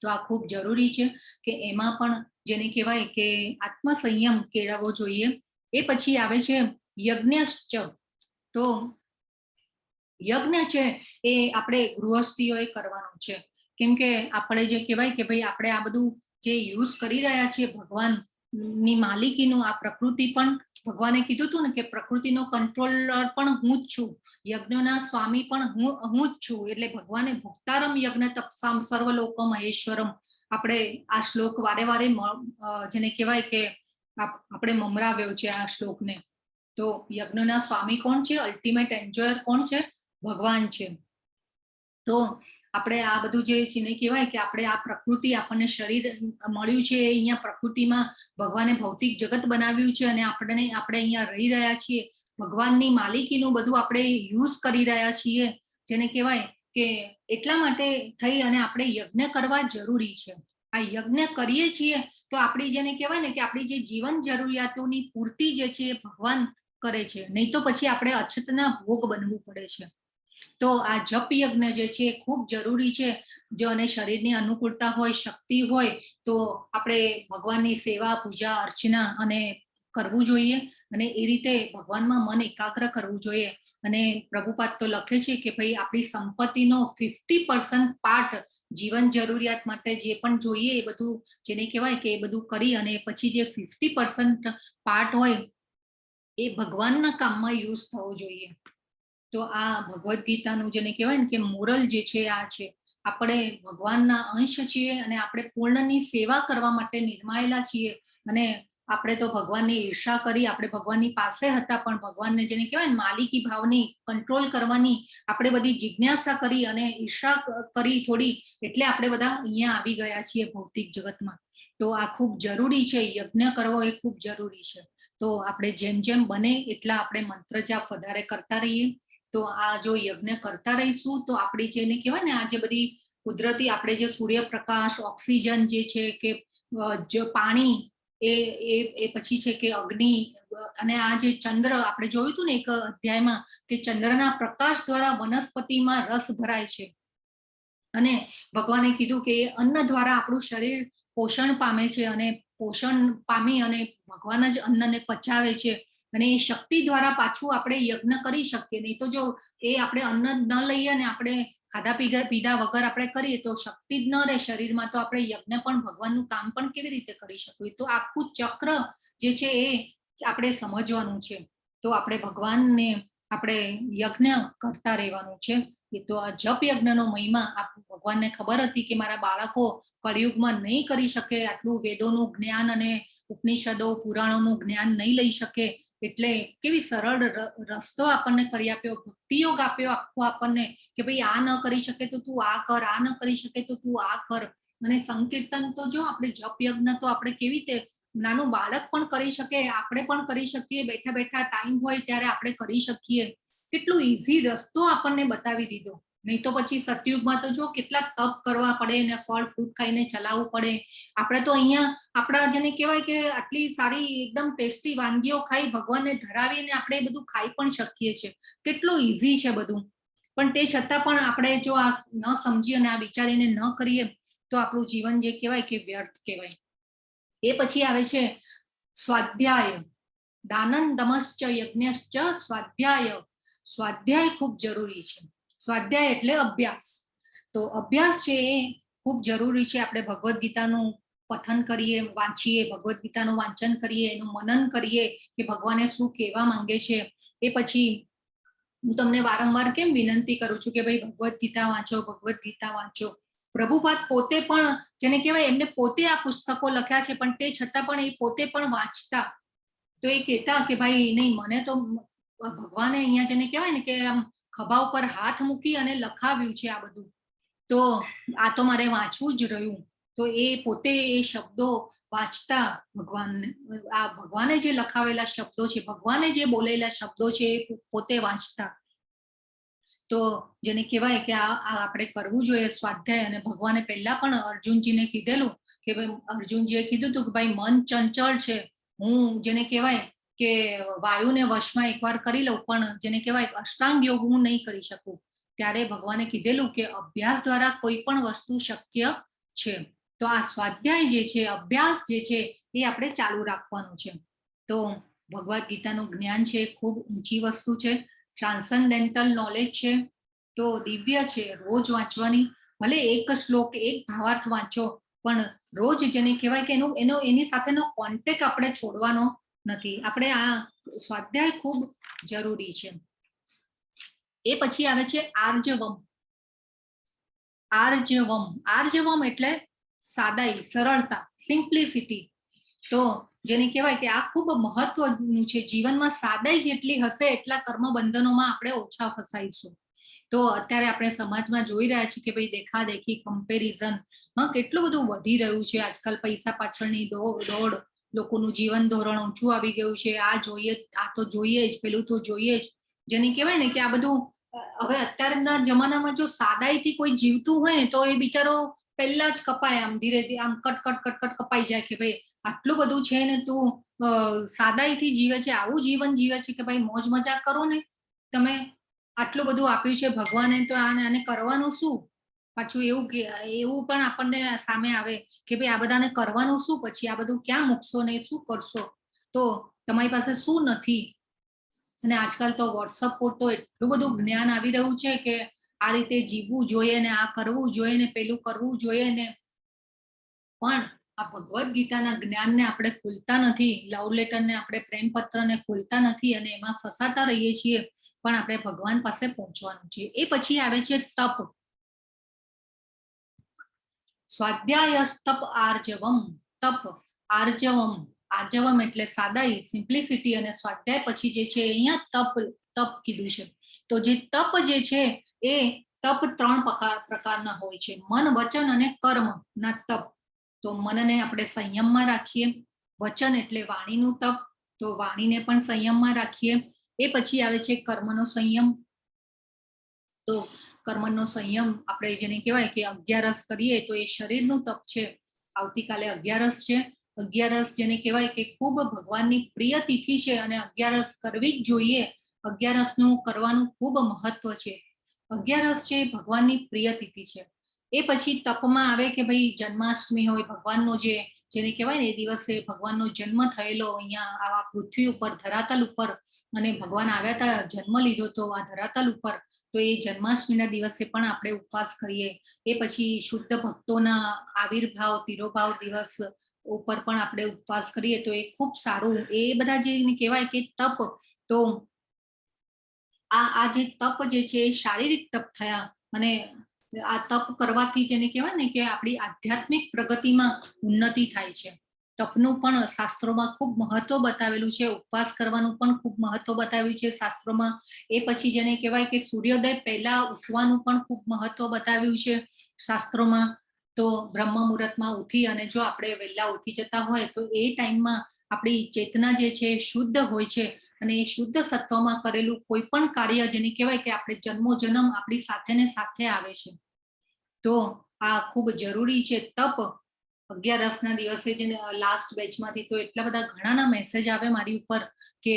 [SPEAKER 1] તો આ ખૂબ જરૂરી છે કે એમાં પણ જેને કહેવાય કે આત્મસંયમ કેળવવો જોઈએ. એ પછી આવે છે યજ્ઞશ્ચ. તો યજ્ઞ છે એ આપણે ગૃહસ્થીઓએ કરવાનું છે, કેમ કે આપણે જે કહેવાય કે ભાઈ આપણે આ બધું જે યુઝ કરી રહ્યા છીએ ભગવાનની માલિકીનું, આ પ્રકૃતિ પણ ભગવાને કીધું હતું ને કે પ્રકૃતિનો કંટ્રોલર પણ હું જ છું, યજ્ઞના સ્વામી પણ હું જ છું. એટલે ભગવાને ભુક્તારમ યજ્ઞ તપસામ સર્વલોક મહેશ્વરમ, આપણે આ શ્લોક વારે વારે જેને કહેવાય કે આપણે મમરાવ્યો છે આ શ્લોકને. તો યજ્ઞના સ્વામી કોણ છે? અલ્ટિમેટ એન્જોયર કોણ છે? ભગવાન છે. તો આપણે આ બધું જે છે ને કહેવાય કે આપણે આ પ્રકૃતિ, આપણને શરીર મળ્યું છે, અહીંયા પ્રકૃતિમાં ભગવાને ભૌતિક જગત બનાવ્યું છે અને આપણે અહીંયા રહી રહ્યા છીએ, ભગવાનની માલિકીનું બધું આપણે યુઝ કરી રહ્યા છીએ, જેને કહેવાય કે એટલા માટે થઈ અને આપણે યજ્ઞ કરવા જરૂરી છે. આ યજ્ઞ કરીએ છીએ તો આપણી જેને કહેવાય ને કે આપણી જે જીવન જરૂરિયાતોની પૂર્તિ જે છે એ ભગવાન કરે છે, નહીં તો પછી આપણે અછતના ભોગ બનવું પડે છે. તો આ જપ યજ્ઞ જે છે ખૂબ જરૂરી છે. જો અને શરીરની અનુકૂળતા હોય, શક્તિ હોય તો આપણે ભગવાનની સેવા, પૂજા, અર્ચના અને કરવું જોઈએ અને એ રીતે ભગવાનમાં મન એકાગ્ર કરવું જોઈએ. અને પ્રભુપાદ તો લખે છે કે ભાઈ આપણી સંપત્તિનો 50% પાર્ટ જીવન જરૂરિયાત માટે જે પણ જોઈએ એ બધું જેને કહેવાય કે એ બધું કરી અને પછી જે 50% પાર્ટ હોય એ ભગવાનના કામમાં યુઝ થવો જોઈએ. તો આ ભગવદ્ ગીતાનું જેને કહેવાય ને કે મોરલ જે છે આ છે, આપણે ભગવાનના અંશ છીએ અને આપણે પૂર્ણની સેવા કરવા માટે નિર્માયેલા છીએ. અને આપણે તો ભગવાનની ઈર્ષા કરી, આપણે ભગવાનની પાસે હતા પણ ભગવાનને જેને કહેવાય ને માલિકી ભાવની કંટ્રોલ કરવાની આપણે બધી જિજ્ઞાસા કરી અને ઈર્ષા કરી થોડી, એટલે આપણે બધા અહીંયા આવી ગયા છીએ ભૌતિક જગતમાં. તો આ ખૂબ જરૂરી છે, યજ્ઞ કરવો એ ખૂબ જરૂરી છે. તો આપણે જેમ જેમ બને એટલા આપણે મંત્ર જાપ વધારે કરતા રહીએ. તો આ જો યજ્ઞ કરતા રહીશું તો આપણી જેને કહેવાય ને આ જે બધી કુદરતી આપણે જે સૂર્યપ્રકાશ, ઓક્સિજન જે છે કે જે પાણી એ પછી છે કે અગ્નિ અને આ જે ચંદ્ર, આપણે જોયું હતું ને એક અધ્યાયમાં કે ચંદ્રના પ્રકાશ દ્વારા વનસ્પતિમાં રસ ભરાય છે અને ભગવાને કીધું કે અન્ન દ્વારા આપણું શરીર પોષણ પામે છે અને પોષણ પામી અને ભગવાન જ અન્નને પચાવે છે અને એ શક્તિ દ્વારા પાછું આપણે યજ્ઞ કરી શકીએ. નહીં તો જો એ આપણે અન્ન ન લઈએ અને આપણે ખાધા પીધા વગર આપણે કરીએ તો શક્તિ જ ન રહે શરીરમાં, તો આપણે યજ્ઞ પણ ભગવાનનું કામ પણ કેવી રીતે કરી શકીએ? તો આખું ચક્ર જે છે એ આપણે સમજવાનું છે. તો આપણે ભગવાનને આપણે યજ્ઞ કરતા રહેવાનું છે. તો આ જપ યજ્ઞનો મહિમા ભગવાનને ખબર હતી કે મારા બાળકો કળિયુગમાં નહીં કરી શકે, આટલું વેદોનું જ્ઞાન અને ઉપનિષદો, પુરાણોનું જ્ઞાન નહીં લઈ શકે, એટલે કેવી સરળ રસ્તો આપણને કરી આપ્યો, ભક્તિયોગ આપ્યો આખો આપણને કે ભાઈ આ ન કરી શકે તો તું આ કર, આ ન કરી શકે તો તું આ કર. અને સંકીર્તન તો જો આપણે જપ યજ્ઞ તો આપણે કેવી રીતે નાનું બાળક પણ કરી શકે, આપણે પણ કરી શકીએ, બેઠા બેઠા ટાઈમ હોય ત્યારે આપણે કરી શકીએ. કેટલું ઈઝી રસ્તો આપણને બતાવી દીધો. નહીં તો પછી સતયુગમાં તો જો કેટલા તપ કરવા પડે ને ફળ ફ્રૂટ ખાઈને ચલાવવું પડે. આપણે તો અહીંયા આપણા જેને કહેવાય કે આટલી સારી એકદમ ટેસ્ટી વાનગીઓ ખાઈ ભગવાનને ધરાવીને આપણે બધું ખાઈ પણ શકીએ છીએ. કેટલું ઈઝી છે બધું, પણ તે છતાં પણ આપણે જો આ ન સમજી અને આ વિચારીને ન કરીએ તો આપણું જીવન જે કહેવાય કે વ્યર્થ કહેવાય. એ પછી આવે છે સ્વાધ્યાય. દાનન દમશ્ચ યજ્ઞશ્ચ સ્વાધ્યાય. સ્વાધ્યાય ખૂબ જરૂરી છે. સ્વાધ્યાય એટલે અભ્યાસ. તો અભ્યાસ છે એ ખૂબ જરૂરી છે. આપણે ભગવદ્ ગીતાનું પઠન કરીએ, વાંચીએ, ભગવદ્ ગીતાનું વાંચન કરીએ, એનું મનન કરીએ કે ભગવાને શું કહેવા માંગે છે. એ પછી હું તમને વારંવાર કેમ વિનંતી કરું છું કે ભાઈ ભગવદ્ ગીતા વાંચો, ભગવદ્ ગીતા વાંચો. પ્રભુપાદ પોતે પણ જેને કહેવાય એમને પોતે આ પુસ્તકો લખ્યા છે, પણ તે છતાં પણ એ પોતે પણ વાંચતા. તો એ કહેતા કે ભાઈ નહીં, મને તો ભગવાને અહીંયા જેને કહેવાય ને કે આમ ખભા ઉપર હાથ મૂકી અને લખાવ્યું છે આ બધું, તો આ તો મારે વાંચવું જ રહ્યું. તો એ પોતે એ શબ્દો વાંચતા ભગવાનને, આ ભગવાને જે લખાવેલા શબ્દો છે, ભગવાને જે બોલેલા શબ્દો છે એ પોતે વાંચતા. તો જેને કહેવાય કે આ આપણે કરવું જોઈએ સ્વાધ્યાય. અને ભગવાને પહેલા પણ અર્જુનજીને કીધેલું કે ભાઈ, અર્જુનજીએ કીધું હતું કે ભાઈ મન ચંચળ છે, હું જેને કહેવાય કે વાયુને વશમાં એકવાર કરી લઉં, પણ જેને કહેવાય અષ્ટાંગ યોગ હું નહીં કરી શકું. ત્યારે ભગવાને કીધેલું કે અભ્યાસ દ્વારા કોઈ પણ વસ્તુ શક્ય છે. તો આ સ્વાધ્યાય જે છે, અભ્યાસ જે છે, એ આપણે ચાલુ રાખવાનું છે. તો ભગવદ્ ગીતાનું જ્ઞાન છે ખૂબ ઊંચી વસ્તુ છે, ટ્રાન્સેન્ડેન્ટલ નોલેજ છે, તો દિવ્ય છે. રોજ વાંચવાની, ભલે એક શ્લોક એક ભાવાર્થ વાંચો, પણ રોજ જેને કહેવાય કે એની સાથેનો કોન્ટેક્ટ આપણે છોડવાનો નથી. આપણે આ સ્વાધ્યાય ખૂબ જરૂરી છે. એ પછી આવે છે આર્જવમ. આર્જવમ, આર્જવમ એટલે સાદાઈ, સરળતા, સિમ્પ્લિસિટી. તો જેને કહેવાય કે આ ખૂબ મહત્વનું છે. જીવનમાં સાદાઈ જેટલી હશે એટલા કર્મ બંધનોમાં આપણે ઓછા ફસાઈશું. તો અત્યારે આપણે સમાજમાં જોઈ રહ્યા છીએ કે ભાઈ દેખાદેખી, કમ્પેરિઝન કેટલું બધું વધી રહ્યું છે આજકાલ. પૈસા પાછળની દોડ, લોકોનું જીવન ધોરણ ઊંચું આવી ગયું છે. આ જોઈએ, આ તો જોઈએ જ, પેલું તો જોઈએ જ. જેને કહેવાય ને કે આ બધું હવે અત્યારના જમાનામાં જો સાદાઈથી કોઈ જીવતું હોય ને તો એ બિચારો પહેલા જ કપાય, આમ ધીરે ધીરે આમ કટ કપાઈ જાય કે ભાઈ આટલું બધું છે ને તું સાદાઈથી જીવે છે, આવું જીવન જીવે છે કે ભાઈ મોજ મજા કરો ને તમે. આટલું બધું આપ્યું છે ભગવાને, તો આને કરવાનું શું? પાછું એવું પણ આપણને સામે આવે કે ભાઈ આ બધાને કરવાનું શું? પછી આ બધું ક્યાં મૂકશો ને શું કરશો? તો તમારી પાસે શું નથી? અને આજકાલ તો વોટ્સઅપ પર તો એટલું બધું જ્ઞાન આવી રહ્યું છે કે આ રીતે જીવવું જોઈએ ને, આ કરવું જોઈએ ને, પેલું કરવું જોઈએ ને. પણ આ ભગવદ્ ગીતાના જ્ઞાનને આપણે ખોલતા નથી, લવ લેટરને આપણે પ્રેમપત્રને ખોલતા નથી અને એમાં ફસાતા રહીએ છીએ. પણ આપણે ભગવાન પાસે પહોંચવાનું છે. એ પછી આવે છે તપ. સ્વાધ્યાય તપ આર્જવમ. તપ આર્જવમ, આર્જવમ એટલે સાદાઈ, સિમ્પ્લિસિટી. અને સ્વાધ્યાય પછી જે છે અહીંયા તપ કીધું છે. તો જે તપ જે છે એ તપ 3 પ્રકારના હોય છે, મન, વચન અને કર્મ ના તપ. તો મનને આપણે સંયમમાં રાખીએ, વચન એટલે વાણીનું તપ, તો વાણીને પણ સંયમમાં રાખીએ. એ પછી આવે છે કર્મનો સંયમ. તો કર્મનો સંયમ આપણે જેને કહેવાય કે 11 કરીએ તો એ શરીરનું તપ છે. આવતીકાલે 11 છે. 11 જેને કહેવાય કે ખૂબ ભગવાનની પ્રિય તિથિ છે અને 11 કરવી જ જોઈએ. 11 નું કરવાનું ખૂબ મહત્વ છે. 11 છે ભગવાનની પ્રિય તિથિ છે. એ પછી તપમાં આવે કે ભાઈ જન્માષ્ટમી હોય, ભગવાનનો જેને કહેવાય ને એ દિવસે ભગવાનનો જન્મ થયેલો અહીંયા આવા પૃથ્વી ઉપર, ધરાતલ ઉપર, અને ભગવાન આવ્યા હતા, જન્મ લીધો તો આ ધરાતલ ઉપર. તો એ જન્માષ્ટમીના દિવસે પણ આપણે ઉપવાસ કરીએ. એ પછી શુદ્ધ ભક્તોના આવિર્ભાવ, તિરોભાવ દિવસ ઉપર પણ આપણે ઉપવાસ કરીએ તો એ ખૂબ સારું. એ બધા જે કહેવાય કે તપ, તો આ જે તપ જે છે એ શારીરિક તપ થયા. અને આ તપ કરવાથી જેને કહેવાય ને કે આપણી આધ્યાત્મિક પ્રગતિમાં ઉન્નતિ થાય છે. તપનું પણ શાસ્ત્રોમાં ખૂબ મહત્વ બતાવેલું છે. ઉપવાસ કરવાનું પણ ખૂબ મહત્વ બતાવ્યું છે શાસ્ત્રોમાં. એ પછી જેને કહેવાય કે સૂર્યોદય પહેલા ઉઠવાનું પણ ખૂબ મહત્વ બતાવ્યું છે શાસ્ત્રોમાં. તો બ્રહ્મ મુહૂર્તમાં ઉઠી અને જો આપણે વહેલા ઉઠી જતા હોય તો એ ટાઈમમાં આપણી ચેતના જે છે શુદ્ધ હોય છે. અને એ શુદ્ધ સત્વમાં કરેલું કોઈ પણ કાર્ય જેને કહેવાય કે આપણે જન્મોજન્મ આપણી સાથે ને સાથે આવે છે. તો આ ખૂબ જરૂરી છે તપ. 11 ના દિવસે જે લાસ્ટ બેચમાંથી તો એટલા બધા ઘણાના મેસેજ આવે મારી ઉપર કે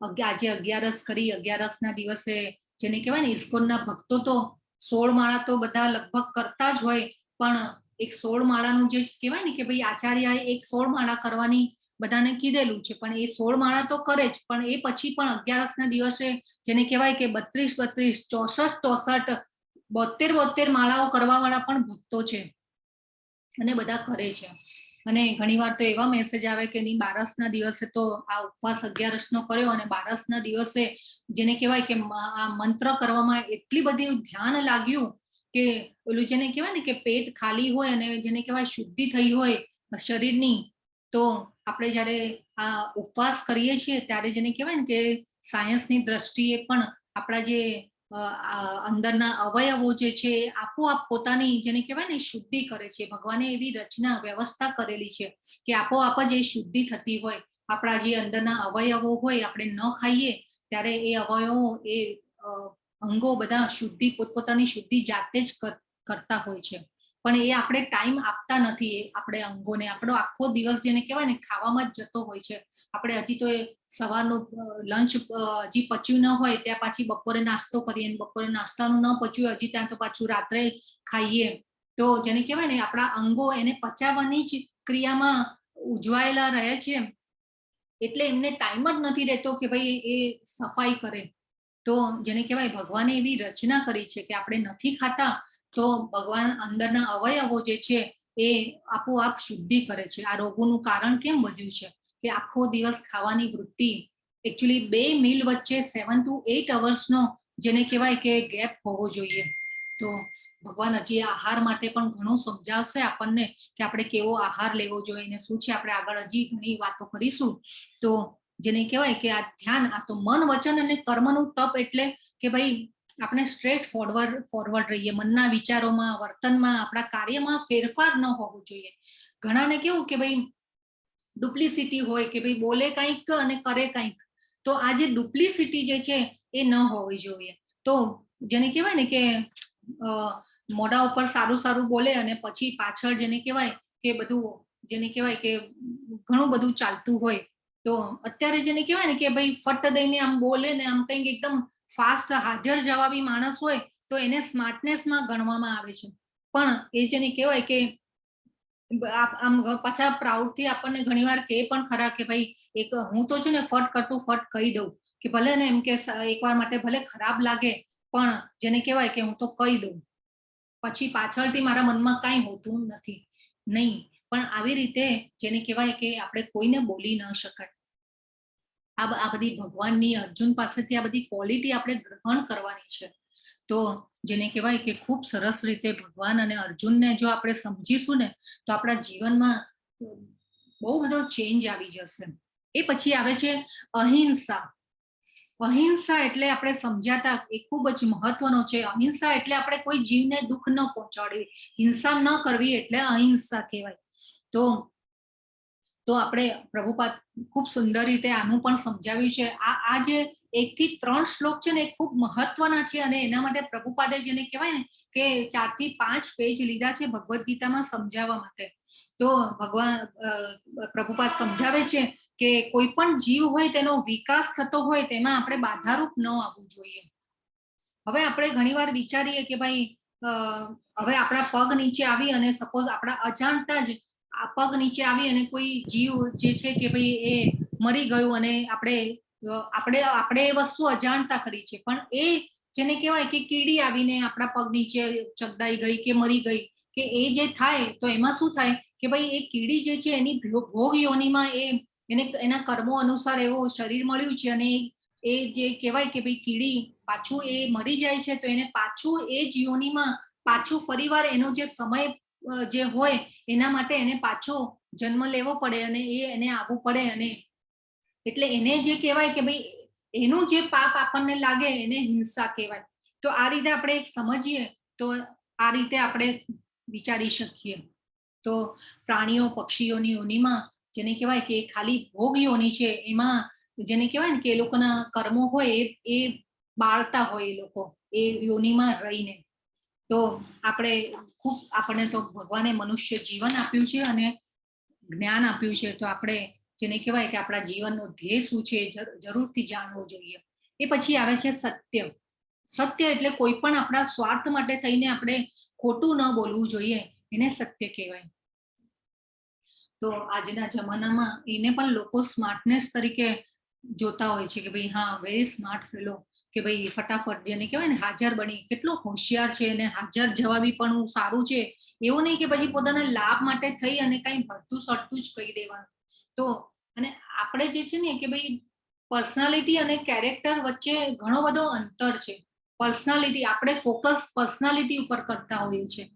[SPEAKER 1] આજે 11 કરી, 11 ના દિવસે જેને કહેવાય ને ઇસ્કોનના ભક્તો તો 16 માળા તો બધા લગભગ કરતા જ હોય, પણ એક 16 માળાનું જે કહેવાય ને કે ભાઈ આચાર્યએ એક 16 માળા કરવાની બધાને કીધેલું છે, પણ એ 16 માળા તો કરે જ, પણ એ પછી પણ 11 ના દિવસે જેને કહેવાય કે 32, 64, 72 માળાઓ કરવા વાળા પણ ભક્તો છે અને બધા કરે છે. અને ઘણીવાર તો એવા મેસેજ આવે કે ની 12 ના દિવસે તો આ ઉપવાસ 11 નો કર્યો અને 12 ના દિવસે જેને કહેવાય કે આ મંત્ર કરવામાં એટલી બધી ધ્યાન લાગ્યું કે ઓલું જેને કહેવાય ને કે પેટ ખાલી હોય અને જેને કહેવાય શુદ્ધિ થઈ હોય શરીરની. તો આપણે જ્યારે આ ઉપવાસ કરીએ છીએ ત્યારે જેને કહેવાય ને કે સાયન્સની દ્રષ્ટિએ પણ આપણા જે અંદરના અવયવો જે છે આપોઆપ પોતાની જેને કહેવાય ને શુદ્ધિ કરે છે. ભગવાને એવી રચના વ્યવસ્થા કરેલી છે કે આપોઆપ જ એ શુદ્ધિ થતી હોય. આપણા જે અંદરના અવયવો હોય, આપણે ન ખાઈએ ત્યારે એ અવયવો એ અંગો બધા શુદ્ધિ પોતપોતાની શુદ્ધિ જાતે જ કરતા હોય છે, પણ એ આપણે ટાઈમ આપતા નથી. એ આપણે અંગોને આપણો આખો દિવસ જેને કહેવાય ને ખાવામાં જ જતો હોય છે. આપણે હજી તો એ સવારનું લંચ હજી પચ્યું ન હોય ત્યાં પાછી બપોરે નાસ્તો કરીએ, બપોરે નાસ્તાનું ન પચ્યું હજી ત્યાં તો પાછું રાત્રે ખાઈએ. તો જેને કહેવાય ને આપણા અંગો એને પચાવવાની જ ક્રિયામાં ઉજવાયેલા રહે છે, એટલે એમને ટાઈમ જ નથી રહેતો કે ભાઈ એ સફાઈ કરે. તો જેને કહેવાય ભગવાને એવી રચના કરી છે કે આપણે નથી ખાતા તો ભગવાન અંદરના અવયવો જે છે એ આપોઆપ શુદ્ધિ કરે છે. આ રોગોનું કારણ કેમ વધ્યું છે કે આખો દિવસ ખાવાની વૃત્તિ, એકચ્યુઅલી 2 મીલ વચ્ચે 7 to 8 અવર્સનો જેને કહેવાય કે ગેપ હોવો જોઈએ. તો ભગવાન હજી આહાર માટે પણ ઘણું સમજાવશે આપણને કે આપણે કેવો આહાર લેવો જોઈએ ને શું છે. આપણે આગળ હજી ઘણી વાતો કરીશું. તો જેને કહેવાય કે આ ધ્યાન, આ તો મન વચન અને કર્મનું તપ, એટલે કે ભાઈ આપણે સ્ટ્રેટ ફોરવર્ડ રહીએ. મનના વિચારોમાં, વર્તનમાં, આપણા કાર્યમાં ફેરફાર ન હોવો જોઈએ. ઘણાને કેવું કે ભાઈ ડુપ્લિસિટી હોય કે ભાઈ બોલે કંઈક અને કરે કંઈક. તો આ જે ડુપ્લિસિટી જે છે એ ન હોવી જોઈએ. તો જેને કહેવાય ને કે મોઢા ઉપર સારું સારું બોલે અને પછી પાછળ જેને કહેવાય કે બધું જેને કહેવાય કે ઘણું બધું ચાલતું હોય. તો અત્યારે જેને કહેવાય ને કે ભાઈ ફટ દઈને આમ બોલે ને આમ કંઈક એકદમ ફાસ્ટ હાજર જવાબી માણસ હોય તો એને સ્માર્ટનેસમાં ગણવામાં આવે છે. પણ એ જેને કહેવાય કે આમ પાછા પ્રાઉડથી આપણને ઘણીવાર કહે પણ ખરા કે ભાઈ એક હું તો છે ને ફટ કરતું ફટ કહી દઉં કે ભલે ને એમ કે એકવાર માટે ભલે ખરાબ લાગે પણ જેને કહેવાય કે હું તો કહી દઉં, પછી પાછળથી મારા મનમાં કાંઈ હોતું નથી. નહીં, પણ આવી રીતે જેને કહેવાય કે આપણે કોઈને બોલી ન શકાય. આ બધી ભગવાનની અર્જુન પાસેથી આ બધી ક્વોલિટી આપણે ગ્રહણ કરવાની છે. તો જેને કહેવાય કે ખૂબ સરસ રીતે ભગવાન અને અર્જુનને જો આપણે સમજીશું ને તો આપણા જીવનમાં બહુ બધો ચેન્જ આવી જશે. એ પછી આવે છે અહિંસા. અહિંસા એટલે આપણે સમજાતા એ ખૂબ જ મહત્વનો છે. અહિંસા એટલે આપણે કોઈ જીવને દુઃખ ન પહોંચાડવી, હિંસા ન કરવી એટલે અહિંસા કહેવાય. તો આપણે પ્રભુપાદ ખૂબ સુંદર રીતે આનું પણ સમજાવ્યું છે. આ જે 1 થી 3 શ્લોક છે ને એ ખૂબ મહત્વના છે અને એના માટે પ્રભુપાદે જેને કહેવાય ને કે 4 થી 5 પેજ લીધા છે ભગવદ્ ગીતામાં સમજાવવા માટે. તો ભગવાન પ્રભુપાદ સમજાવે છે કે કોઈ પણ જીવ હોય તેનો વિકાસ થતો હોય તેમાં આપણે બાધારૂપ ન આવવું જોઈએ. હવે આપણે ઘણીવાર વિચારીએ કે ભાઈ હવે આપણા પગ નીચે આવી અને સપોઝ આપણા અજાણતા જ આ પગ નીચે આવી અને કોઈ જીવ જે છે કે ભાઈ એ મરી ગયું અને આપણે એ વસ્તુ અજાણતા કરી છે, પણ એ જેને કહેવાય કે કીડી આવીને આપણા પગ નીચે ચગદાઈ ગઈ કે મરી ગઈ કે એ જે થાય તો એમાં શું થાય કે ભાઈ એ કીડી જે છે એની ભોગ યોનિમાં એને એના કર્મો અનુસાર એવું શરીર મળ્યું છે અને એ જે કહેવાય કે ભાઈ કીડી પાછું એ મરી જાય છે તો એને પાછું એ જ યોનિમાં પાછું ફરીવાર એનો જે સમય જે હોય એના માટે એને પાછો જન્મ લેવો પડે અને એને આવવું પડે. અને એટલે એને જે કહેવાય કે ભાઈ એનું જે પાપ આપણને લાગે એને હિંસા કહેવાય. તો આ રીતે આપણે એક સમજીએ તો આ રીતે આપણે વિચારી શકીએ. તો પ્રાણીઓ પક્ષીઓની યોનિમાં જેને કહેવાય કે ખાલી ભોગ યોનિ છે, એમાં જેને કહેવાય ને કે એ લોકોના કર્મો હોય એ બાળતા હોય એ લોકો એ યોનિમાં રહીને. તો આપણને તો ભગવાને મનુષ્ય જીવન આપ્યું છે અને જ્ઞાન આપ્યું છે, તો આપણે જેને કહેવાય કે આપણા જીવનનો ધ્યેય શું છે જરૂરથી જાણવો જોઈએ. એ પછી આવે છે સત્ય. સત્ય એટલે કોઈ પણ આપણા સ્વાર્થ માટે થઈને આપણે ખોટું ન બોલવું જોઈએ, એને સત્ય કહેવાય. તો આજના જમાનામાં એને પણ લોકો સ્માર્ટનેસ તરીકે જોતા હોય છે કે ભાઈ હા વેરી સ્માર્ટ ફેલો, કે ભાઈ ફટાફટ જેને કહેવાય ને હાજર બની, કેટલો હોશિયાર છે અને હાજર જવાબી પણ સારું છે. એવું નહીં કે પછી પોતાના લાભ માટે થઈ અને કંઈ ભરતું સડતું જ કહી દેવાનું. તો અને આપણે જે છે ને કે ભાઈ પર્સનાલિટી અને કેરેક્ટર વચ્ચે ઘણો બધો અંતર છે. પર્સનાલિટી આપણે ફોકસ પર્સનાલિટી ઉપર કરતા હોઈએ છીએ,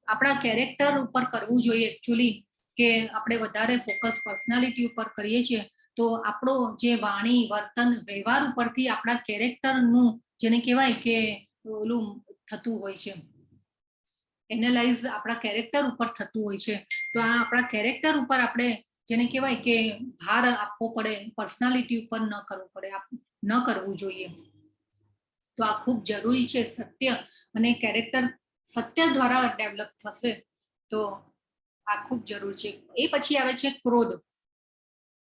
[SPEAKER 1] આપણા કેરેક્ટર ઉપર કરવું જોઈએ એકચ્યુઅલી, કે આપણે વધારે ફોકસ પર્સનાલિટી ઉપર કરીએ છીએ તો આપણો જે વાણી વર્તન વ્યવહાર ઉપરથી આપણા કેરેક્ટરનું જેને કહેવાય કે ઓલું થતું હોય છે, એનાલાઇઝ આપણા કેરેક્ટર ઉપર થતું હોય છે. તો આ આપણા કેરેક્ટર ઉપર આપણે જેને કહેવાય કે ભાર આપવો પડે, પર્સનાલિટી ઉપર ન કરવું જોઈએ. તો આ ખૂબ જરૂરી છે. સત્ય અને કેરેક્ટર સત્ય દ્વારા ડેવલપ થશે તો આ ખૂબ જરૂર છે. એ પછી આવે છે ક્રોધ.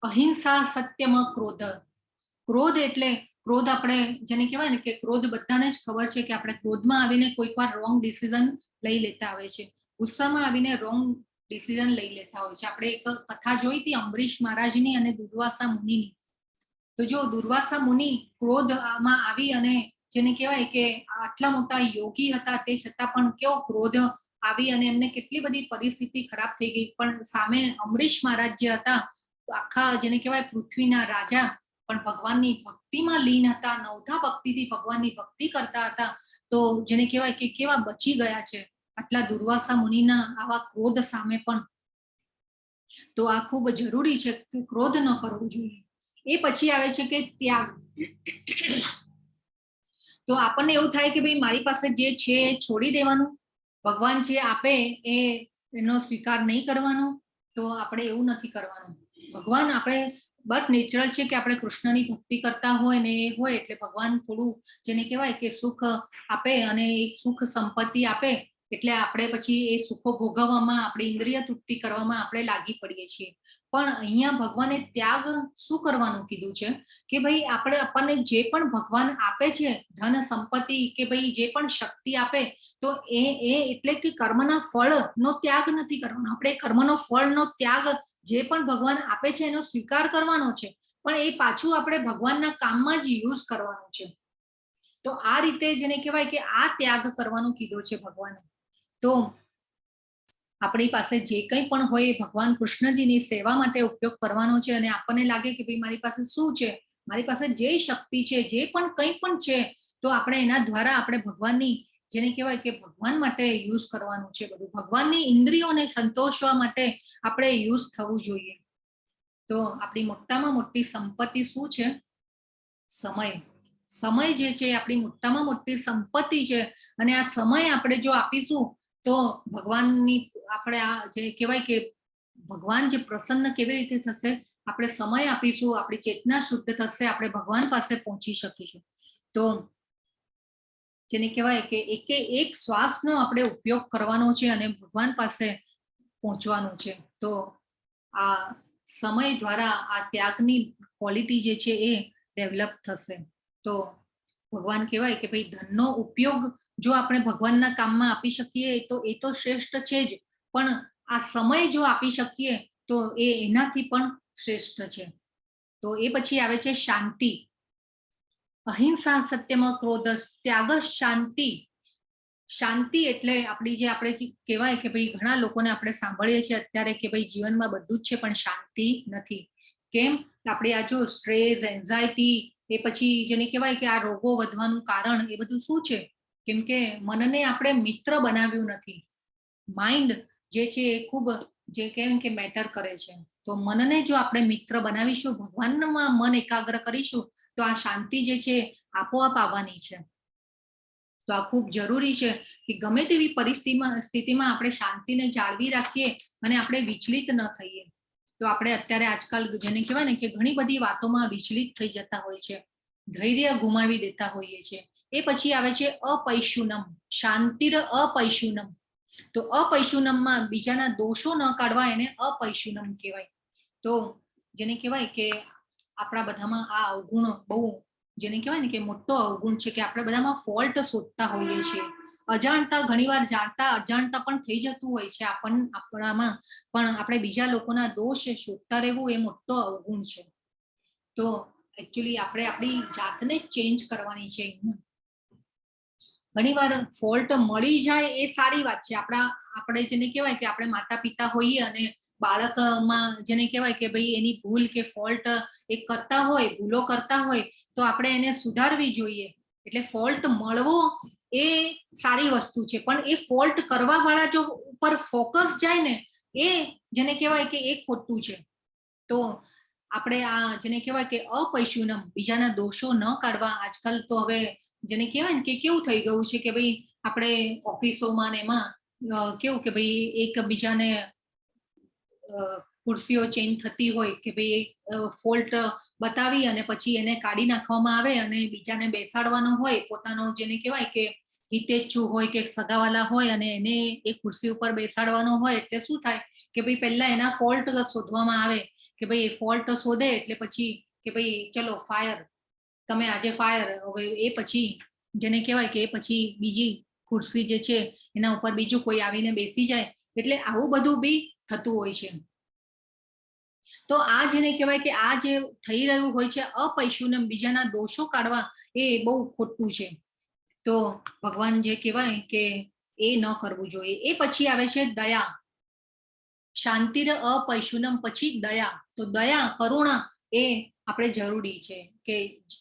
[SPEAKER 1] અહિંસા સત્યમાં ક્રોધ. ક્રોધ એટલે ક્રોધ આપણે જેને કહેવાય ને કે ક્રોધ બધાને જ ખબર છે કે આપણે ક્રોધમાં આવીને કોઈક વાર રોંગ ડિસિઝન લઈ લેતા હોય છે. ગુસ્સામાં આવીને રોંગ ડિસિઝન લઈ લેતા હોય છે. આપણે એક કથા જોઈ હતી અંબરીશ મહારાજની અને દુર્વાસા મુનિની. તો જો દુર્વાસા મુનિ ક્રોધમાં આવી અને જેને કહેવાય કે આટલા મોટા યોગી હતા તે છતાં પણ કેવો ક્રોધ આવી અને એમને કેટલી બધી પરિસ્થિતિ ખરાબ થઈ ગઈ. પણ સામે અંબરીશ મહારાજ જે હતા આખા જેને કહેવાય પૃથ્વીના રાજા પણ ભગવાનની ભક્તિમાં લીન હતા, નવધા ભક્તિથી ભગવાનની ભક્તિ કરતા હતા. તો જેને કહેવાય કે કેવા બચી ગયા છે આટલા દુર્વાસા મુનિના આવા ક્રોધ સામે પણ. તો આ ખૂબ જરૂરી છે કે ક્રોધ ન કરવો જોઈએ. એ પછી આવે છે કે ત્યાગ. તો આપણને એવું થાય કે ભાઈ મારી પાસે જે છે એ છોડી દેવાનું, ભગવાન જે આપે એનો સ્વીકાર નહીં કરવાનો. તો આપણે એવું નથી કરવાનું. ભગવાન આપણે બટ નેચરલ છે કે આપણે કૃષ્ણની ભક્તિ કરતા હોય ને એ હોય એટલે ભગવાન થોડું જેને કહેવાય કે સુખ આપે અને એક સુખ સંપત્તિ આપે એટલે આપણે પછી એ સુખો ભોગવવામાં આપણી ઇન્દ્રિય તૃપ્તિ કરવામાં આપણે લાગી પડીએ છીએ. પણ અહીંયા ભગવાને ત્યાગ શું કરવાનું કીધું છે કે ભાઈ આપણે આપણને જે પણ ભગવાન આપે છે ધન સંપત્તિ કે ભાઈ જે પણ શક્તિ આપે તો એ એટલે કે કર્મના ફળનો ત્યાગ નથી કરવાનો. આપણે કર્મનો ફળનો ત્યાગ જે પણ ભગવાન આપે છે એનો સ્વીકાર કરવાનો છે પણ એ પાછું આપણે ભગવાનના કામમાં જ યુઝ કરવાનું છે. તો આ રીતે જેને કહેવાય કે આ ત્યાગ કરવાનું કીધું છે ભગવાને. તો આપણી પાસે જે કંઈ પણ હોય ભગવાન કૃષ્ણજીની સેવા માટે ઉપયોગ કરવાનો છે અને આપણને લાગે કે ભાઈ મારી પાસે શું છે, મારી પાસે જે શક્તિ છે, જે પણ કંઈ પણ છે તો આપણે એના દ્વારા આપણે ભગવાનની જેને કહેવાય કે ભગવાન માટે યુઝ કરવાનું છે. બધું ભગવાનની ઇન્દ્રિયોને સંતોષવા માટે આપણે યુઝ થવું જોઈએ. તો આપણી મોટામાં મોટી સંપત્તિ શું છે? સમય. સમય જે છે આપણી મોટામાં મોટી સંપત્તિ છે અને આ સમય આપણે જો આપીશું તો ભગવાનની આપણે આ જે કહેવાય કે ભગવાન જે પ્રસન્ન કેવી રીતે થશે, આપણે સમય આપીશું, આપણી ચેતના શુદ્ધ થશે, આપણે ભગવાન પાસે પહોંચી શકીશું. તો જેને કહેવાય કે એક શ્વાસનો આપણે ઉપયોગ કરવાનો છે અને ભગવાન પાસે પહોંચવાનું છે. તો આ સમય દ્વારા આ ત્યાગની ક્વોલિટી જે છે એ ડેવલપ થશે. તો ભગવાન કહેવાય કે ભાઈ ધનનો ઉપયોગ જો આપણે ભગવાનના કામમાં આપી શકીએ તો એ તો શ્રેષ્ઠ છે જ, પણ આ સમય જો આપી શકીએ તો એ એનાથી પણ શ્રેષ્ઠ છે. તો એ પછી આવે છે શાંતિ. અહિંસા સત્યમાં ક્રોધ ત્યાગ શાંતિ. શાંતિ એટલે આપણી જે આપણે કહેવાય કે ભાઈ ઘણા લોકોને આપણે સાંભળીએ છીએ અત્યારે કે ભાઈ જીવનમાં બધું જ છે પણ શાંતિ નથી. કેમ? આપણે આ જો સ્ટ્રેસ, એન્ઝાયટી એ પછી જેને કહેવાય કે આ રોગો વધવાનું કારણ એ બધું શું છે? કેમ કે મનને આપણે મિત્ર બનાવ્યું નથી. માઇન્ડ જે છે એ ખૂબ જે કેમ કે મેટર કરે છે. તો મનને જો આપણે મિત્ર બનાવીશું, ભગવાનમાં મન એકાગ્ર કરીશું તો આ શાંતિ જે છે આપોઆપ આવવાની છે. તો આ ખૂબ જરૂરી છે કે ગમે તેવી પરિસ્થિતિમાં આપણે શાંતિને જાળવી રાખીએ અને આપણે વિચલિત ન થઈએ. તો આપણે અત્યારે આજકાલ જેને કહેવાય ને કે ઘણી બધી વાતોમાં વિચલિત થઈ જતા હોય છે, ધૈર્ય ગુમાવી દેતા હોઈએ છીએ. એ પછી આવે છે અપૈશુનમ. શાંતિર અપૈશુનમ. તો અપૈશુનમમાં બીજાના દોષો ન કાઢવા એને અપૈશુનમ કહેવાય. તો જેને કહેવાય કે આપણા બધામાં આ અવગુણ બહુ જેને કહેવાય ને કે મોટો અવગુણ છે કે આપણે બધામાં ફોલ્ટ શોધતા હોઈએ છીએ. અજાણતા ઘણીવાર જાણતા અજાણતા પણ થઈ જતું હોય છે આપણામાં, પણ આપણે બીજા લોકોના દોષ શોધતા રહેવું એ મોટો અવગુણ છે. તો એકચ્યુઅલી આપણે આપણી જાતને જ ચેન્જ કરવાની છે. ઘણીવાર ફોલ્ટ મળી જાય એ સારી વાત છે. આપણે જેને કહેવાય કે આપણે માતા પિતા હોઈએ અને બાળકમાં જેને કહેવાય કે ભાઈ એની ભૂલ કે ફોલ્ટ એ કરતા હોય, ભૂલો કરતા હોય તો આપણે એને સુધારવી જોઈએ. એટલે ફોલ્ટ મળવો એ સારી વસ્તુ છે, પણ એ ફોલ્ટ કરવા વાળા જો ઉપર ફોકસ જાય ને એ જેને કહેવાય કે એ ખોટું છે. તો આપણે આ જેને કહેવાય કે અપૈશુનમ, બીજાના દોષો ન કાઢવા. આજકાલ તો હવે જેને કહેવાય ને કે કેવું થઈ ગયું છે કે ભાઈ આપણે ઓફિસોમાં ને એમાં કેવું કે ભાઈ એકબીજાને ખુરશીઓ ચેન્જ થતી હોય કે ભાઈ ફોલ્ટ બતાવી અને પછી એને કાઢી નાખવામાં આવે અને બીજાને બેસાડવાનો હોય, પોતાનો જેને કહેવાય કે હિતેચ્છુ હોય કે સગાવાલા હોય અને એને એ ખુરશી ઉપર બેસાડવાનો હોય, એટલે શું થાય કે ભાઈ પહેલા એના ફોલ્ટ શોધવામાં આવે કે ભાઈ એ ફોલ્ટ શોધે એટલે પછી કે ભાઈ ચલો ફાયર, તમે આજે ફાયર. હવે એ પછી જેને કહેવાય કે પછી બીજી ખુરશી જે છે એના ઉપર બીજું કોઈ આવીને બેસી જાય, એટલે આવું બધું બી થતું હોય છે. તો આ જેને કહેવાય કે આ જે થઈ રહ્યું હોય છે અપૈશુને બીજાના દોષો કાઢવા, એ બહુ ખોટું છે. તો ભગવાન જે કહેવાય કે એ ન કરવું જોઈએ. એ પછી આવે છે દયા. શાંતિર અપૈશુનમ પછી દયા. તો દયા, કરુણા એ આપણે જરૂરી છે કે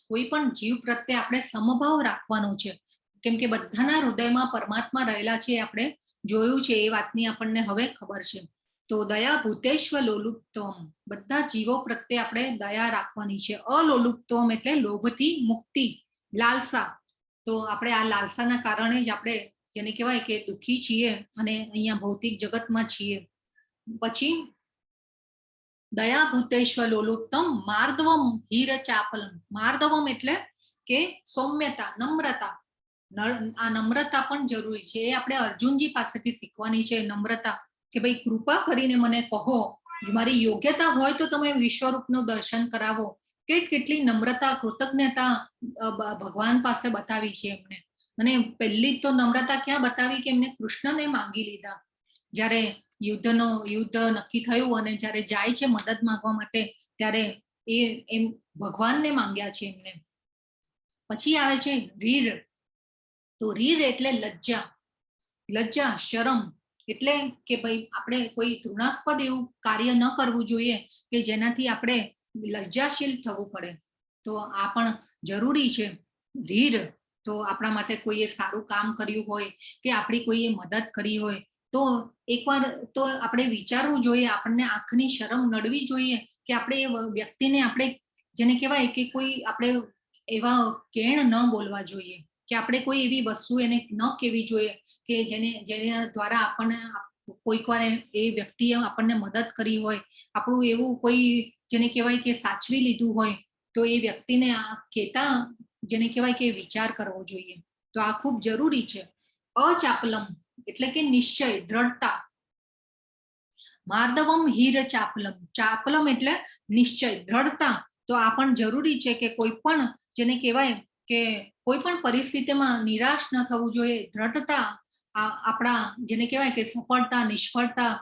[SPEAKER 1] કોઈ પણ જીવ પ્રત્યે આપણે સમભાવ રાખવાનો છે, કેમ કે બધાના હૃદયમાં પરમાત્મા રહેલા છે. આપણે જોયું છે, એ વાતની આપણને હવે ખબર છે. તો દયા ભૂતેશ્વ લોલુપ્તમ, બધા જીવો પ્રત્યે આપણે દયા રાખવાની છે. અલોલુપ્તમ એટલે લોભથી મુક્તિ, લાલસા. તો આપણે આ લાલસાના કારણે જ આપણે જેને કહેવાય કે દુઃખી છીએ અને અહીંયા ભૌતિક જગતમાં છીએ. પછી દયા ભૂતેશ્વ લોલુપ્તમ માર્દવમ હીર ચાપલમ. માર્દવમ એટલે કે સૌમ્યતા, નમ્રતા. આ નમ્રતા પણ જરૂરી છે. એ આપણે અર્જુનજી પાસેથી શીખવાની છે નમ્રતા, કે ભાઈ કૃપા કરીને મને કહો, મારી યોગ્યતા હોય તો તમે વિશ્વરૂપનું દર્શન કરાવો. કેટલી નમ્રતા, કૃતજ્ઞતા ભગવાન પાસે બતાવી છે એમને. અને પહેલી તો નમ્રતા ક્યાં બતાવી કે એમને કૃષ્ણને માંગી લીધા. જ્યારે યુદ્ધ નક્કી થયું અને જ્યારે જાય છે મદદ માંગવા માટે, ત્યારે એ એમ ભગવાનને માંગ્યા છે એમને. પછી આવે છે રીર. તો રીર એટલે લજ્જા, લજ્જા, શરમ. એટલે કે ભાઈ આપણે કોઈ તૃણાસ્પદ એવું કાર્ય ન કરવું જોઈએ કે જેનાથી આપણે લજ્જાશીલ થવું પડે. તો આ પણ જરૂરી છે. રીર તો આપણા માટે કોઈએ સારું કામ કર્યું હોય કે આપણી કોઈએ મદદ કરી હોય તો એકવાર તો આપણે વિચારવું જોઈએ, આપણને આંખની શરમ નડવી જોઈએ કે આપણે એ વ્યક્તિને આપણે જેને કહેવાય કે કોઈ આપણે એવા કેણ ન બોલવા જોઈએ, કે આપણે કોઈ એવી વસ્તુ એને ન કહેવી જોઈએ કે જેના દ્વારા આપણને કોઈક વાર એ વ્યક્તિએ આપણને મદદ કરી હોય, આપણું એવું કોઈ જેને કહેવાય કે સાચવી લીધું હોય, તો એ વ્યક્તિને આ કહેતા જેને કહેવાય કે વિચાર કરવો જોઈએ. તો આ ખૂબ જરૂરી છે. અચાપલમ એટલે કે નિશ્ચય, દ્રઢતા. માર્દવમ હીર ચાપલમ. ચાપલમ એટલે નિશ્ચય, દ્રઢતા. તો આ પણ જરૂરી છે કે કોઈ પણ જેને કહેવાય કે કોઈ પણ પરિસ્થિતિમાં નિરાશ ન થવું જોઈએ. દ્રઢતા આપણા જેને કહેવાય કે સફળતા, નિષ્ફળતા,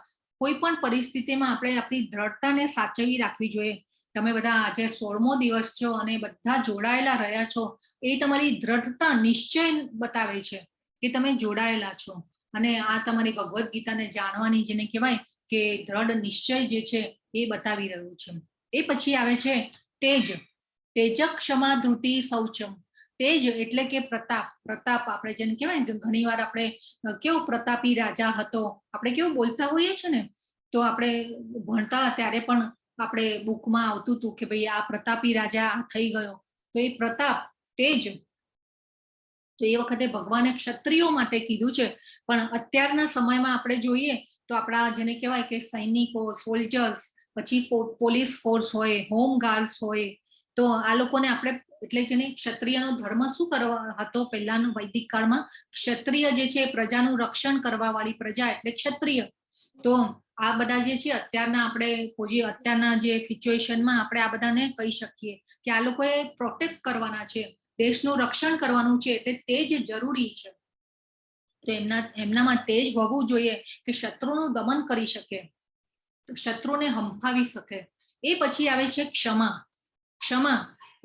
[SPEAKER 1] કોઈ પણ પરિસ્થિતિમાં આપણે આપણી દ્રઢતાને સાચવી રાખવી જોઈએ. તમે બધા આજે 16મો દિવસ છો અને બધા જોડાયેલા રહ્યા છો, એ તમારી દ્રઢતા, નિશ્ચય બતાવે છે કે તમે જોડાયેલા છો. અને આ તમારી ભગવદ્ ગીતાને જાણવાની જેને કહેવાય કે દ્રઢ નિશ્ચય જે છે એ બતાવી રહ્યું છે. એ પછી આવે છે તેજ. તેજ ક્ષમા ધૃતિ શૌચમ. તેજ એટલે કે પ્રતાપ. પ્રતાપ આપણે જેને કહેવાય કે ઘણી વાર આપણે કેવું પ્રતાપી રાજા હતો, આપણે કેવું બોલતા હોઈએ છે ને. તો આપણે ભણતા ત્યારે પણ આપણે બુકમાં આવતું હતું કે ભાઈ આ પ્રતાપી રાજા થઈ ગયો. તો એ પ્રતાપ, તેજ. તો એ વખતે ભગવાને ક્ષત્રિયો માટે કીધું છે, પણ અત્યારના સમયમાં આપણે જોઈએ તો આપણા જેને કહેવાય કે સૈનિકો, સોલ્જર્સ, પછી પોલીસ ફોર્સ હોય, હોમગાર્ડ્સ હોય, તો આ લોકોને આપણે એટલે જેને ક્ષત્રિયનો ધર્મ શું કરવા હતો પહેલાનો વૈદિક કાળમાં, ક્ષત્રિય જે છે પ્રજાનું રક્ષણ કરવા વાળી પ્રજા એટલે ક્ષત્રિય. તો આ બધા જે છે અત્યારના આપણે અત્યારના જે સિચ્યુએશનમાં આપણે આ બધાને કહી શકીએ કે આ લોકોએ પ્રોટેક્ટ કરવાના છે, દેશનું રક્ષણ કરવાનું છે, એટલે તે જ જરૂરી છે. તો એમનામાં તેજ હોવું જોઈએ કે શત્રુનું દમન કરી શકે, શત્રુને હંફાવી શકે. એ પછી આવે છે ક્ષમા. ક્ષમા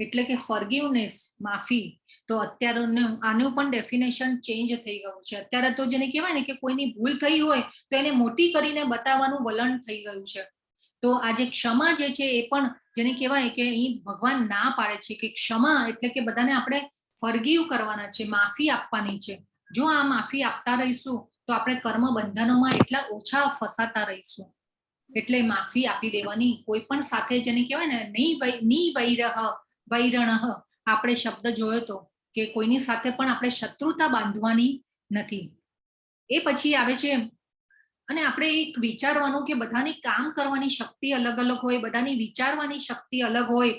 [SPEAKER 1] એટલે કે ફોરગિવનેસ, માફી. તો અત્યારે આનું પણ ડેફિનેશન ચેન્જ થઈ ગયું છે. અત્યારે તો જેને કહેવાય ને કે કોઈની ભૂલ થઈ હોય તો એને મોટી કરીને બતાવવાનું વલણ થઈ ગયું છે. તો આ જે ક્ષમા જે છે એ પણ જેને કહેવાય કે અહીં ભગવાન ના પાડે છે કે ક્ષમા એટલે કે બધાને આપણે ફોરગિવ કરવાના છે, માફી આપવાની છે. જો આ માફી આપતા રહીશું તો આપણે કર્મ બંધનોમાં એટલા ઓછા ફસાતા રહીશું. એટલે માફી આપી દેવાની. કોઈ પણ સાથે જેને કહેવાય ને ની વૈરહ આપણે શબ્દ જોયો તો કે કોઈની સાથે પણ આપણે શત્રુતા બાંધવાની નથી. એ પછી આવે છે અને આપણે એક વિચારવાનું કે બધાની કામ કરવાની શક્તિ અલગ અલગ હોય, બધાની વિચારવાની શક્તિ અલગ હોય,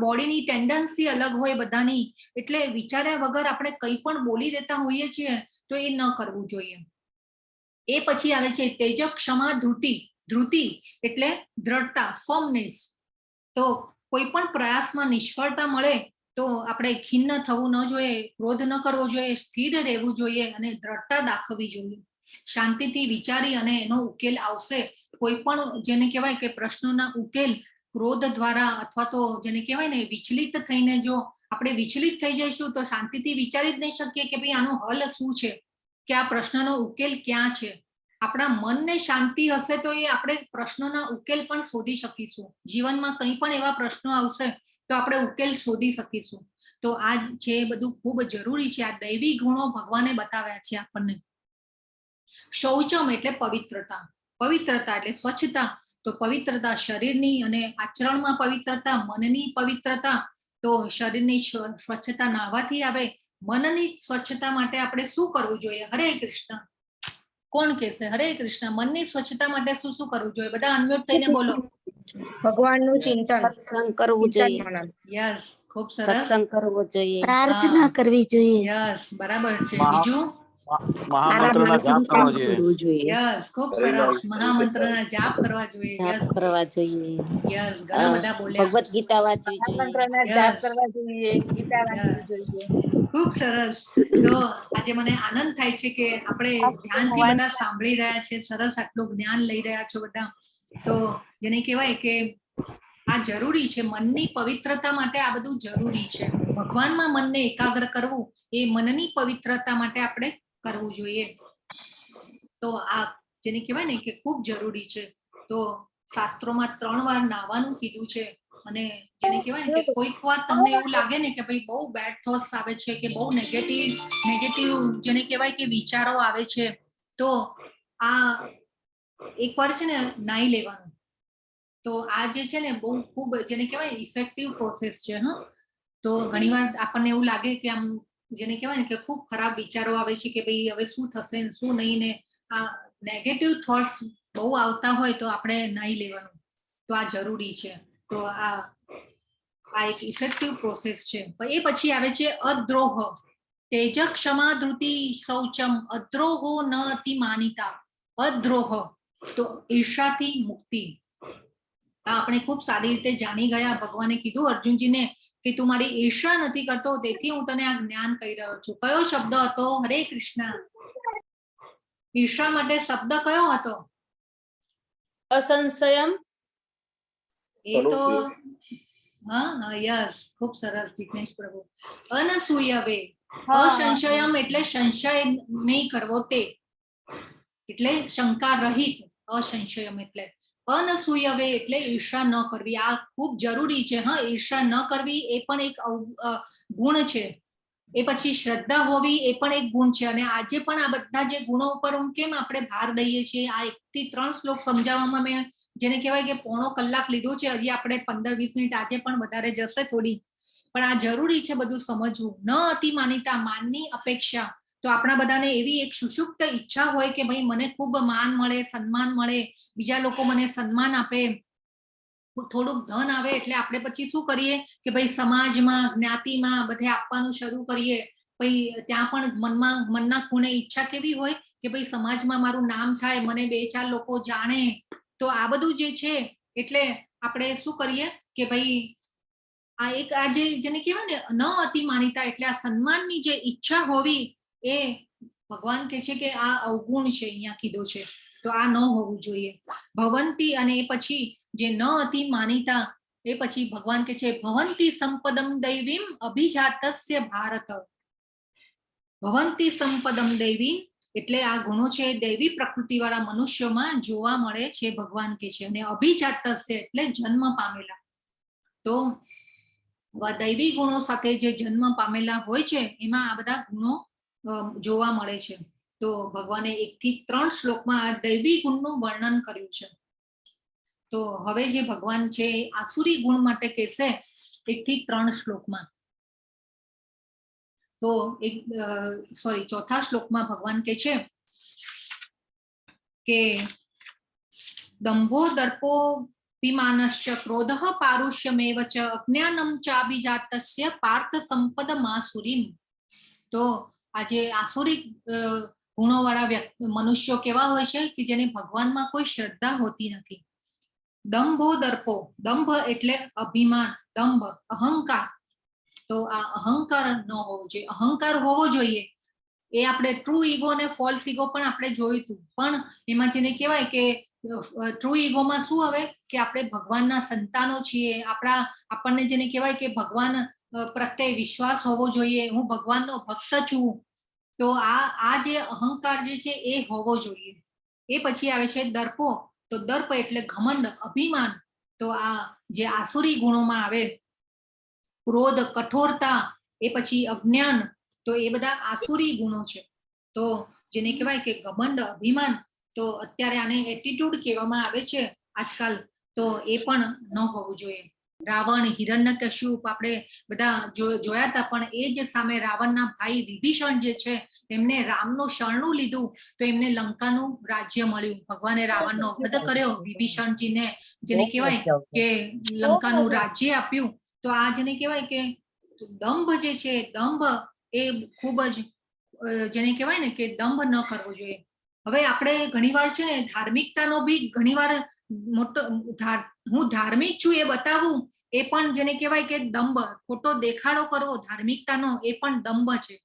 [SPEAKER 1] બોડીની ટેન્ડન્સી અલગ હોય બધાની, એટલે વિચાર્યા વગર આપણે કંઈ પણ બોલી દેતા હોઈએ છીએ તો એ ન કરવું જોઈએ. એ પછી આવે છે તેજ ક્ષમા ધૃતિ. ધૃતિ એટલે દ્રઢતા, ફર્મનેસ. તો કોઈ પણ પ્રયાસમાં નિષ્ફળતા મળે તો આપણે ખિન્ન થવું ન જોઈએ, ક્રોધ ન કરવો જોઈએ, સ્થિર રહેવું જોઈએ અને દ્રઢતા દાખવવી જોઈએ. શાંતિથી વિચારી અને એનો ઉકેલ આવશે. કોઈ પણ જેને કહેવાય કે પ્રશ્નોના ઉકેલ ક્રોધ દ્વારા અથવા તો જેને કહેવાય ને વિચલિત થઈને જો આપણે વિચલિત થઈ જઈશું તો શાંતિથી વિચારી જ નહીં શકીએ કે ભાઈ આનો હલ શું છે, કે આ પ્રશ્નનો ઉકેલ ક્યાં છે. આપણા મનને શાંતિ હશે તો એ આપણે પ્રશ્નોના ઉકેલ પણ શોધી શકીશું. જીવનમાં કંઈ પણ એવા પ્રશ્નો આવશે તો આપણે ઉકેલ શોધી શકીશું. તો આ છે બધું ખૂબ જરૂરી છે. આ દૈવી ગુણો ભગવાને બતાવ્યા છે આપણને. શૌચમ એટલે પવિત્રતા. પવિત્રતા એટલે સ્વચ્છતા. તો પવિત્રતા શરીરની અને આચરણમાં પવિત્રતા, મનની પવિત્રતા. તો શરીરની સ્વચ્છતા નાહવાથી આવે. મનની સ્વચ્છતા માટે આપણે શું કરવું જોઈએ? હરે કૃષ્ણ. કોણ કહેશે? હરે કૃષ્ણ. મનની સ્વચ્છતા માટે શું શું કરવું જોઈએ? બધા અનમ્યુટ થઈને બોલો.
[SPEAKER 3] ભગવાનનું ચિંતન,
[SPEAKER 6] સત્સંગ કરવું જોઈએ,
[SPEAKER 1] યસ, ખૂબ સરસ.
[SPEAKER 6] સત્સંગ કરવો જોઈએ,
[SPEAKER 8] પ્રાર્થના કરવી જોઈએ,
[SPEAKER 1] યસ, બરાબર છે.
[SPEAKER 7] મહા-
[SPEAKER 1] બીજું?
[SPEAKER 7] મહામંત્રના જાપ કરવા જોઈએ.
[SPEAKER 6] કરવું જોઈએ,
[SPEAKER 1] યસ, ખૂબ
[SPEAKER 4] હરે
[SPEAKER 1] સરસ.
[SPEAKER 4] રામ.
[SPEAKER 1] મહામંત્રના જાપ કરવા જોઈએ.
[SPEAKER 6] જાપ
[SPEAKER 1] યસ,
[SPEAKER 6] કરવા જોઈએ,
[SPEAKER 1] યસ, ઘણા બધા બોલ્યા.
[SPEAKER 6] ભગવત ગીતા વાંચવી જોઈએ,
[SPEAKER 3] મંત્રના
[SPEAKER 1] Yes.
[SPEAKER 3] જાપ કરવા જોઈએ, ગીતા વાંચવી
[SPEAKER 1] Yeah.
[SPEAKER 3] જોઈએ.
[SPEAKER 1] ખૂબ સરસ. તો આજે મને આનંદ થાય છે કે આપણે ધ્યાનથી બધા સાંભળી રહ્યા છે. સરસ આટલું જ્ઞાન લઈ રહ્યા છો બધા. તો જેને કહેવાય કે આ જરૂરી છે. મનની પવિત્રતા માટે આ બધું જરૂરી છે. ભગવાનમાં મનને એકાગ્ર કરવું એ મનની પવિત્રતા માટે આપણે કરવું જોઈએ. તો આ જેને કહેવાય ને કે ખૂબ જરૂરી છે. તો શાસ્ત્રોમાં 3 વાર નાહવાનું કીધું છે. અને જેને કહેવાય ને કે કોઈક વાર તમને એવું લાગે ને કે ભાઈ બહુ બેડ થોટ્સ આવે છે, કે બહુ નેગેટિવ જેને કહેવાય કે વિચારો આવે છે, તો આ એકવાર છે ને નાહી લેવાનું. તો આ જે છે ને બહુ ખૂબ જેને કહેવાય ઇફેક્ટિવ પ્રોસેસ છે. તો ઘણીવાર આપણને એવું લાગે કે આમ જેને કહેવાય ને કે ખૂબ ખરાબ વિચારો આવે છે કે ભાઈ હવે શું થશે ને શું નહીં, ને આ નેગેટિવ થોટ્સ બહુ આવતા હોય તો આપણે નાહી લેવાનું. તો આ જરૂરી છે. તો આ એક ઇફેક્ટિવ પ્રોસેસ છે. એ પછી આવે છે અદ્રોહ. તેજ ક્ષમા ધૃતિ શૌચમ અદ્રોહો ન અતિ માનિતા. અદ્રોહ તો ઈર્ષાથી મુક્તિ. આ આપણે ખૂબ સારી રીતે જાણી ગયા. ભગવાને કીધું અર્જુનજીને કે તું મારી ઈર્ષા નથી કરતો, તેથી હું તને આ જ્ઞાન કહી રહ્યો છું. કયો શબ્દ હતો? હરે કૃષ્ણ. ઈર્ષા માટે શબ્દ કયો હતો?
[SPEAKER 3] અસંશયમ.
[SPEAKER 1] એ તો હા, યસ, ખૂબ સરસ જિગ્નેશ પ્રભુ. અનસૂયવે. અસંશયમ એટલે સંશય નહીં કરવો તે, એટલે શંકા રહિત. અસંશયમ એટલે અનસૂયવે એટલે ઈર્ષા ન કરવી. આ ખૂબ જરૂરી છે. હા, ઈર્ષા ન કરવી એ પણ એક ગુણ છે. એ પછી શ્રદ્ધા હોવી એ પણ એક ગુણ છે. અને આજે પણ આ બધા જે ગુણો ઉપર કેમ આપણે ભાર દઈએ છીએ, આ 1 થી 3 શ્લોક સમજાવવામાં મેં જેને કહેવાય કે પોણો કલાક લીધો છે. હજી આપણે 15-20 મિનિટ આજે પણ વધારે જશે થોડી, પણ આ જરૂરી છે બધું સમજવું. ન અતિ માનિતા, માનની અપેક્ષા. તો આપણા બધાને એવી એક સુષુપ્ત ઈચ્છા હોય કે ભાઈ મને ખૂબ માન મળે, સન્માન મળે, બીજા લોકો મને સન્માન આપે, થોડુંક ધન આવે એટલે આપણે પછી શું કરીએ કે ભાઈ સમાજમાં, જ્ઞાતિમાં બધે આપવાનું શરૂ કરીએ. ભાઈ ત્યાં પણ મનના ખૂણે ઈચ્છા કેવી હોય કે ભાઈ સમાજમાં મારું નામ થાય, મને 2-4 લોકો જાણે. તો આ બધું જે છે એટલે આપણે શું કરીએ કે ભાઈ આ એક આ જેને કહેવાય ને ન અતિ માનિતા એટલે આ સન્માનની જે ઈચ્છા હોવી, એ ભગવાન કહે છે કે આ અવગુણ છે. અહીંયા કીધું છે તો આ ન હોવું જોઈએ. ભવંતી અને એ પછી જે ન અતિ માનિતા, એ પછી ભગવાન કહે છે ભવંતી સંપદમ દૈવીમ અભિજાતસ્ય ભારત. ભવંતી સંપદમ દૈવી એટલે આ ગુણો છે દૈવી પ્રકૃતિ વાળા મનુષ્યોમાં જોવા મળે છે, ભગવાન કહે છે. અને અભિજાતસ્ય એટલે જન્મ પામેલા. તો દૈવી ગુણો સાથે જે જન્મ પામેલા હોય છે એમાં આ બધા ગુણો જોવા મળે છે. તો ભગવાને 1 થી 3 શ્લોકમાં આ દૈવી ગુણનું વર્ણન કર્યું છે. તો હવે જે ભગવાન છે આસુરી ગુણ માટે કહેશે 1 થી 3 શ્લોકમાં. તો ચોથા શ્લોકમાં ભગવાન કહે છે કે દંભો દર્પો વિમાનશ્ચ ક્રોધઃ પારુષ્યમેવ ચ અજ્ઞાનમ ચાભિજાતસ્ય પાર્થ સંપદ માસુરીમ. તો આજે આસુરિક ગુણોવાળા મનુષ્યો કેવા હોય છે કે જેને ભગવાનમાં કોઈ શ્રદ્ધા હોતી નથી. દંભો દર્પો, દંભ એટલે અભિમાન, દંભ અહંકાર. તો આ અહંકાર ન હોવો જોઈએ. અહંકાર હોવો જોઈએ. એ આપણે ટ્રુ ઈગો અને ફોલ્સ ઈગો પણ આપણે જોયું હતું, પણ એમાં જેને કહેવાય કે ટ્રુ ઈગોમાં શું આવે કે આપણે ભગવાનના સંતાનો છીએ, આપણને જેને કહેવાય કે ભગવાન પ્રત્યે વિશ્વાસ હોવો જોઈએ, હું ભગવાનનો ભક્ત છું. તો આ જે અહંકાર જે છે એ હોવો જોઈએ. એ પછી આવે છે દર્પો. તો દર્પ એટલે ઘમંડ, અભિમાન. તો આ જે આસુરી ગુણોમાં આવે, ક્રોધ, કઠોરતા, એ પછી અજ્ઞાન, તો એ બધા આસુરી ગુણો છે. તો જેને કહેવાય કે ઘમંડ, અભિમાન, તો અત્યારે આને એટીટ્યુડ કહેવામાં આવે છે આજકાલ. તો એ પણ ન હોવું જોઈએ. રાવણ, હિરણ્યકશ્યપ આપણે બધા જોયા હતા, પણ એ જ સામે રાવણના ભાઈ વિભીષણ જે છે એમને રામનું શરણું લીધું તો એમને લંકાનું રાજ્ય મળ્યું. ભગવાને રાવણનો વધ કર્યો, વિભીષણજીને જેને કહેવાય કે લંકાનું રાજ્ય આપ્યું. તો આ જેને કહેવાય કે દંભ જે છે, દંભ એ ખૂબ જ જેને કહેવાય ને કે દંભ ન કરવો જોઈએ. હવે આપણે ઘણીવાર છે ને ધાર્મિકતાનો બી ઘણીવાર મોટો હું ધાર્મિક છું એ બતાવવું, એ પણ જેને કહેવાય કે દંભ, ખોટો દેખાડો કરવો ધાર્મિકતાનો, એ પણ દંભ છે.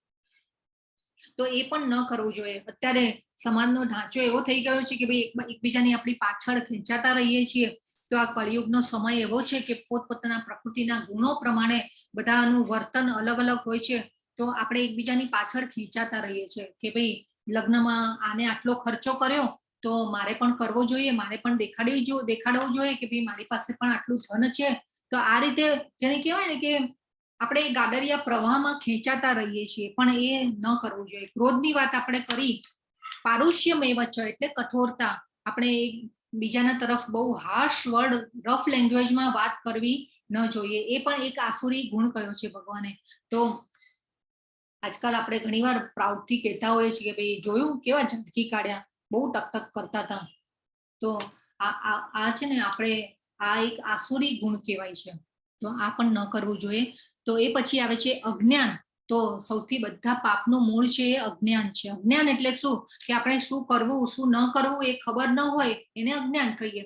[SPEAKER 1] તો એ પણ ન કરવું જોઈએ. અત્યારે સમાજનો ઢાંચો એવો થઈ ગયો છે કે ભાઈ એકબીજાની આપણી પાછળ ખેંચાતા રહીએ છીએ. તો આ કળિયુગનો સમય એવો છે કે પોતપોતાના પ્રકૃતિના ગુણો પ્રમાણે બધાનું વર્તન અલગ અલગ હોય છે. તો આપણે એકબીજાની પાછળ ખેંચાતા રહીએ છીએ કે ભાઈ લગ્નમાં આને આટલો ખર્ચો કર્યો તો મારે પણ કરવો જોઈએ, મારે પણ દેખાડવું જોઈએ કે ભાઈ મારી પાસે પણ આટલું ધન છે. તો આ રીતે જેને કહેવાય ને કે આપણે ગાડરિયા પ્રવાહમાં ખેંચાતા રહીએ છીએ, પણ એ ન કરવું જોઈએ. ક્રોધની વાત આપણે કરી. પારુષ્યમેવ ચ એટલે કઠોરતા. આપણે બીજાના તરફ બહુ હાર્શ વર્ડ, રફ લેંગ્વેજમાં વાત કરવી ન જોઈએ. એ પણ એક આસુરી ગુણ કયો છે ભગવાને. તો આજકાલ આપણે ઘણીવાર પ્રાઉડથી કહેતા હોઈએ છીએ કે ભાઈ જોયું કેવા ઝટકી કાઢ્યા, બહુ ટકટક કરતા હતા. તો આ છે ને આપણે આ એક આસુરી ગુણ કહેવાય છે. તો આ પણ ન કરવું જોઈએ. તો એ પછી આવે છે અજ્ઞાન. તો સૌથી બધા પાપનું મૂળ છે એ અજ્ઞાન છે. અજ્ઞાન એટલે શું કે આપણે શું કરવું શું ન કરવું એ ખબર ન હોય એને અજ્ઞાન કહીએ.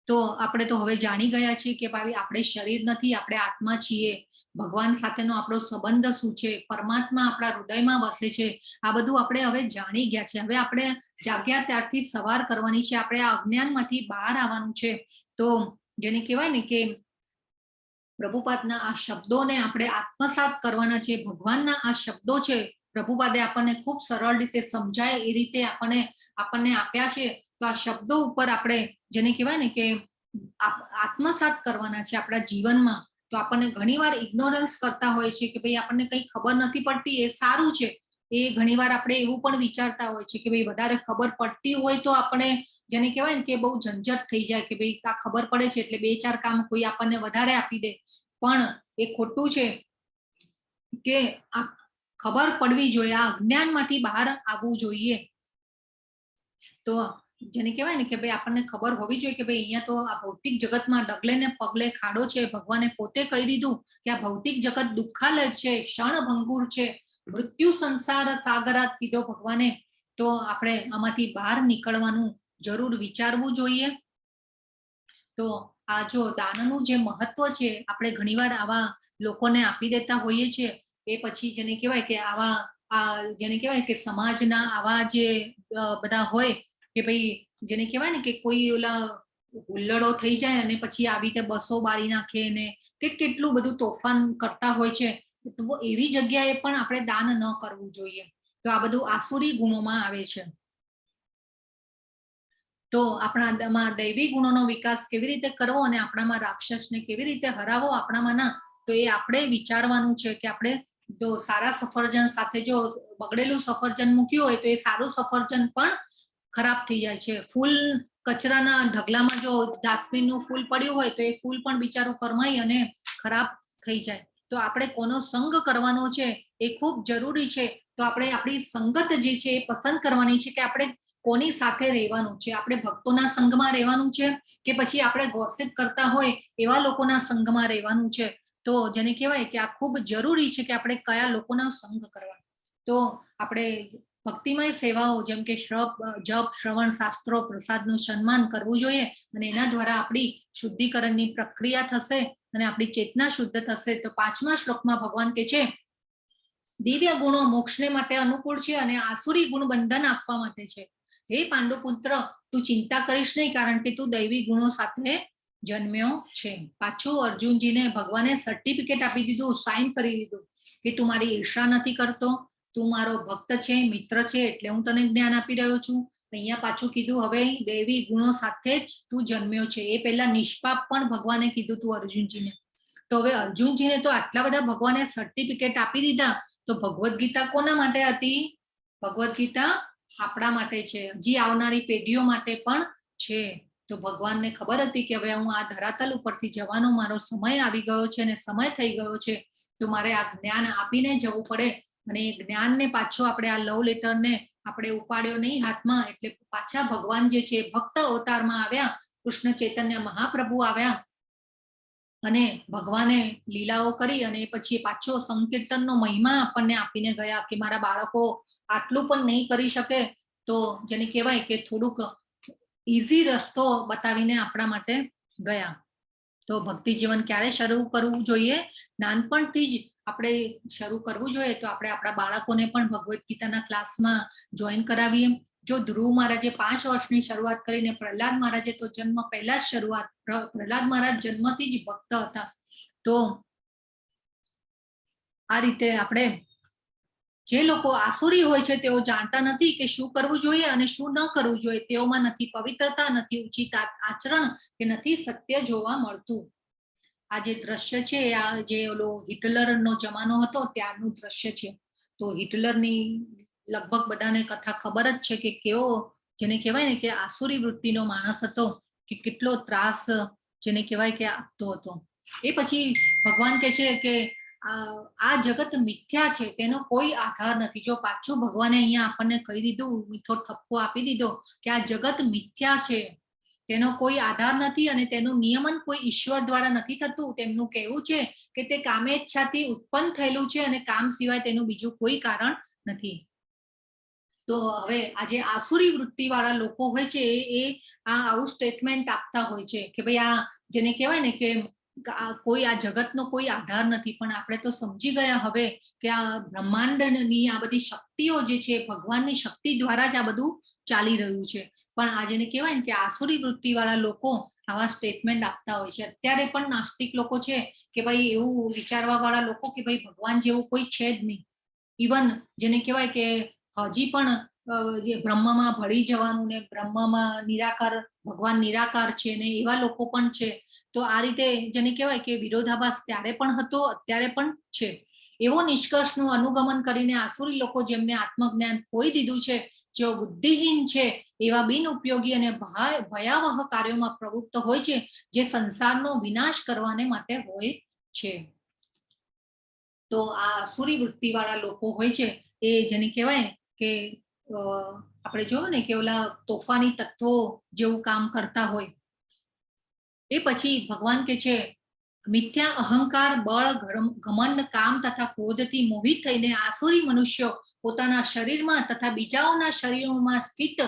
[SPEAKER 1] તો આપણે તો હવે જાણી ગયા છીએ કે ભાઈ આપણે શરીર નથી, આપણે આત્મા છીએ. ભગવાન સાથેનો આપણો સંબંધ શું છે, પરમાત્મા આપણા હૃદયમાં વસે છે. આ બધું આપણે હવે જાણી ગયા છે. હવે આપણે જાગ્યા ત્યારથી સવાર કરવાની છે. આપણે આ અજ્ઞાનમાંથી બહાર આવવાનું છે. તો જેને કહેવાય ને કે પ્રભુપાદના આ શબ્દોને આપણે આત્મસાત કરવાના છે. ભગવાનના આ શબ્દો છે, પ્રભુપાદે આપણને ખૂબ સરળ રીતે સમજાય એ રીતે આપણને આપ્યા છે. તો આ શબ્દો ઉપર આપણે જેને કહેવાય ને કે આત્મસાત કરવાના છે આપણા જીવનમાં. તો આપણને ઘણીવાર ઇગ્નોરન્સ કરતા હોય છે કે ભાઈ આપણને કંઈ ખબર નથી પડતી, એ સારું છે. એ ઘણીવાર આપણે એવું પણ વિચારતા હોય છે કે ભાઈ વધારે ખબર પડતી હોય તો આપણે જેને કહેવાય ને કે બહુ ઝંઝટ થઈ જાય કે ભાઈ આ ખબર પડે છે એટલે 2-4 કામ કોઈ આપણને વધારે આપી દે. પણ એ ખોટું છે કે ખબર પડવી જોઈએ. આ અજ્ઞાનમાંથી બહાર આવવું જોઈએ. તો જેને કહેવાય ને કે ભાઈ આપણને ખબર હોવી જોઈએ કે ભાઈ અહીંયા તો આ ભૌતિક જગતમાં ડગલે ને પગલે ખાડો છે. ભગવાને પોતે કહી દીધું કે આ ભૌતિક જગત દુઃખાલય છે, ક્ષણભંગુર છે, મૃત્યુ સંસાર સાગરાત કીધો ભગવાને. તો આપણે આમાંથી બહાર નીકળવાનું જરૂર વિચારવું જોઈએ. તો આ જો દાનનું જે મહત્વ છે આપણે ઘણીવાર આવા લોકોને આપી દેતા હોઈએ છીએ. એ પછી જેને કહેવાય કે જેને કહેવાય કે સમાજના આવા જે બધા હોય કે ભાઈ જેને કહેવાય ને કે કોઈ ઓલા હુલ્લડો થઈ જાય અને પછી આવી રીતે બસો બાળી નાખે ને કેટલું બધું તોફાન કરતા હોય છે. તો એવી જગ્યાએ પણ આપણે દાન ન કરવું જોઈએ. તો આ બધું આસુરી ગુણોમાં આવે છે. તો આપણામાં દૈવી ગુણોનો વિકાસ કેવી રીતે કરવો અને આપણામાં રાક્ષસને કેવી રીતે હરાવો આપણામાંના, તો એ આપણે વિચારવાનું છે કે આપણે જો સારા સફરજન સાથે જો બગડેલું સફરજન મૂક્યું હોય તો એ સારું સફરજન પણ ખરાબ થઈ જાય છે. ફૂલ કચરાના ઢગલામાં જો જાસ્મીનનું ફૂલ પડ્યું હોય તો એ ફૂલ પણ બિચારું કરમાઈ અને ખરાબ થઈ જાય. તો આપણે કોનો સંગ કરવાનો છે એ ખૂબ જરૂરી છે. તો આપણે આપણી સંગત જે છે એ પસંદ કરવાની છે કે આપણે કોની સાથે રહેવાનું છે, આપણે ભક્તોના સંઘમાં રહેવાનું છે કે પછી આપણે ગોસિપ કરતા હોય એવા લોકોના સંઘમાં રહેવાનું છે. તો જેને કહેવાય કે આ ખૂબ જરૂરી છે કે આપણે કયા લોકોના સંગ કરવા. તો આપણે ભક્તિમય સેવાઓ જેમ કે જપ, શ્રવણ, શાસ્ત્રો, પ્રસાદનું સન્માન કરવું જોઈએ અને એના દ્વારા આપણી શુદ્ધિકરણની પ્રક્રિયા થશે અને આપણી ચેતના શુદ્ધ થશે. તો 5મા શ્લોકમાં ભગવાન કહે છે દિવ્ય ગુણો મોક્ષને માટે અનુકૂળ છે અને આસુરી ગુણ બંધન આપવા માટે છે. હે પાંડુપુત્ર, તું ચિંતા કરીશ નહીં, કારણ કે તું દૈવી ગુણો સાથે જન્મ્યો છે. પાછું અર્જુનજીને ભગવાને સર્ટિફિકેટ આપી દીધું, સાઇન કરી દીધું કે તું મારી ઈર્ષા નથી કરતો, તું મારો ભક્ત છે, મિત્ર છે, એટલે હું તને જ્ઞાન આપી રહ્યો છું. અહીંયા પાછું કીધું હવે દૈવી ગુણો સાથે જ તું જન્મ્યો છે. એ પહેલા નિષ્પાપ પણ ભગવાને કીધું તું અર્જુનજીને. તો હવે અર્જુનજીને તો આટલા બધા ભગવાને સર્ટિફિકેટ આપી દીધા, તો ભગવદ્ ગીતા કોના માટે હતી? ભગવદ્ ગીતા આપણા માટે છે, હજી આવનારી પેઢીઓ માટે પણ છે. તો ભગવાનને ખબર હતી કે હવે હું આ ધરાતલ ઉપરથી જવાનો મારો સમય આવી ગયો છે અને સમય થઈ ગયો છે, તો મારે આ જ્ઞાન આપીને જવું પડે. અને એ જ્ઞાનને પાછો આપણે આ લવ લેટરને આપણે ઉપાડ્યો નહીં હાથમાં, એટલે પાછા ભગવાન જે છે ભક્ત અવતારમાં આવ્યા, કૃષ્ણ ચૈતન્ય મહાપ્રભુ આવ્યા અને ભગવાને લીલાઓ કરી અને પછી પાછો સંકીર્તનનો મહિમા આપણને આપીને ગયા કે મારા બાળકો આટલું પણ નહીં કરી શકે, તો જેને કહેવાય કે થોડુંક ઈઝી રસ્તો બતાવીને આપણા માટે ગયા. તો ભક્તિ જીવન ક્યારે શરૂ કરવું જોઈએ? નાનપણથી જ આપણે શરૂ કરવું જોઈએ. તો આપણે આપણા બાળકોને પણ ભગવદ્ ગીતાના ક્લાસમાં જોઈન કરાવીએ. જો ધ્રુવ મહારાજે 5 વર્ષની શરૂઆત કરીને પ્રહલાદ મહારાજે તો જન્મ પહેલા જ શરૂઆત, પ્રહલાદ મહારાજ જન્મથી જ ભક્ત હતા. તો આ રીતે આપણે જે લોકો આસુરી હોય છે તેઓ જાણતા નથી કે શું કરવું જોઈએ અને શું ન કરવું જોઈએ. તેઓમાં નથી પવિત્રતા, નથી ઉચિત આચરણ કે નથી સત્ય જોવા મળતું. આ જે દ્રશ્ય છે આ જે ઓલો હિટલરનો જમાનો હતો ત્યારનું દ્રશ્ય છે. તો હિટલરની લગભગ બધાને કથા ખબર જ છે કે કેવો જેને કહેવાય ને કે આસુરી વૃત્તિનો માણસ હતો, કે કેટલો ત્રાસ જેને કહેવાય કે આપતો હતો. એ પછી ભગવાન કહે છે કે આ જગત મિથ્યા છે, તેનો કોઈ આધાર નથી. જો પાછું ભગવાને અહીંયા આપણને કહી દીધું, મીઠો ઠપકો આપી દીધો કે આ જગત મિથ્યા છે, તેનો કોઈ આધાર નથી અને તેનું નિયમન કોઈ ઈશ્વર દ્વારા નથી થતું. તેમનું કહેવું છે કે તે કામેચ્છાથી ઉત્પન્ન થયેલું છે અને કામ સિવાય તેનું બીજું કોઈ કારણ નથી. તો હવે આ જે આસુરી વૃત્તિ વાળા લોકો હોય છે એ આવું સ્ટેટમેન્ટ આપતા હોય છે કે ભાઈ આ જેને કહેવાય ને કે કોઈ આ જગતનો કોઈ આધાર નથી. પણ આપણે તો સમજી ગયા હવે કે આ બ્રહ્માંડની આ બધી શક્તિઓ જે છે ભગવાનની શક્તિ દ્વારા જ આ બધું ચાલી રહ્યું છે. પણ આ જેને કહેવાય ને કે આસુરી વૃત્તિ વાળા લોકો આવા સ્ટેટમેન્ટ આપતા હોય છે. અત્યારે પણ નાસ્તિક લોકો છે કે ભાઈ એવું વિચારવા વાળા લોકો કે ભાઈ ભગવાન જેવું કોઈ છે જ નહીં. ઇવન જેને કહેવાય કે હજી પણ જે બ્રહ્મમાં ભળી જવાનું ને બ્રહ્મમાં નિરાકાર, ભગવાન નિરાકાર છે ને એવા લોકો પણ છે. તો આ રીતે જેને કહેવાય કે વિરોધાભાસ ત્યારે પણ હતો, અત્યારે પણ છે. એવો નિષ્કર્ષનું અનુગમન કરીને આસુરી લોકો જેમને આત્મજ્ઞાન ખોઈ દીધું છે, જેઓ બુદ્ધિહીન છે, એવા બિનઉપયોગી અને ભયાવહ કાર્યોમાં પ્રવૃત્ત હોય છે જે સંસારનો વિનાશ કરવાને માટે હોય છે. તો આ આસુરી વૃત્તિ વાળા લોકો હોય છે એ જેને કહેવાય કે આપણે જોયું ને કે ઓલા તોફાની તત્વો જેવું કામ કરતા હોય. એ પછી ભગવાન કે છે મિથ્યા અહંકાર, બળ, ઘમંડ, કામ તથા ક્રોધથી મોહિત થઈને આસુરી મનુષ્યો પોતાના શરીરમાં તથા બીજાઓના શરીરોમાં સ્થિત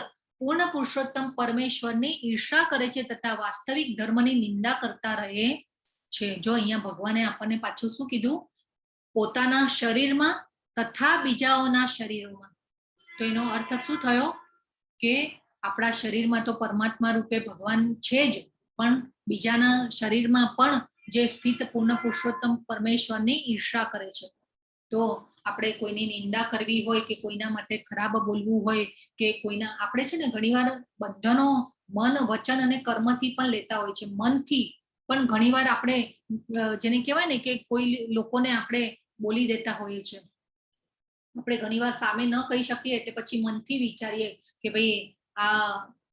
[SPEAKER 1] પૂર્ણ પુરુષોત્તમ પરમેશ્વરની ઈર્ષા કરે છે તથા વાસ્તવિક ધર્મની નિંદા કરતા રહે છે. જો અહીંયા ભગવાને આપણને પાછું શું કીધું? પોતાના શરીરમાં તથા બીજાઓના શરીરોમાં. તો એનો અર્થ શું થયો કે આપણા શરીરમાં તો પરમાત્મા રૂપે ભગવાન છે જ, પણ બીજાના શરીરમાં પણ જે સ્થિત પૂર્ણ પુરુષોત્તમ પરમેશ્વરની ઈર્ષા કરે છે. તો આપણે કોઈની નિંદા કરવી હોય કે કોઈના માટે ખરાબ બોલવું હોય કે કોઈના આપણે છે ને ઘણીવાર બંધનો મન, વચન અને કર્મથી પણ લેતા હોય છે. મનથી પણ ઘણીવાર આપણે જેને કહેવાય ને કે કોઈ લોકોને આપણે બોલી દેતા હોઈએ છીએ. આપણે ઘણીવાર સામે ન કહી શકીએ એટલે પછી મનથી વિચારીએ કે ભાઈ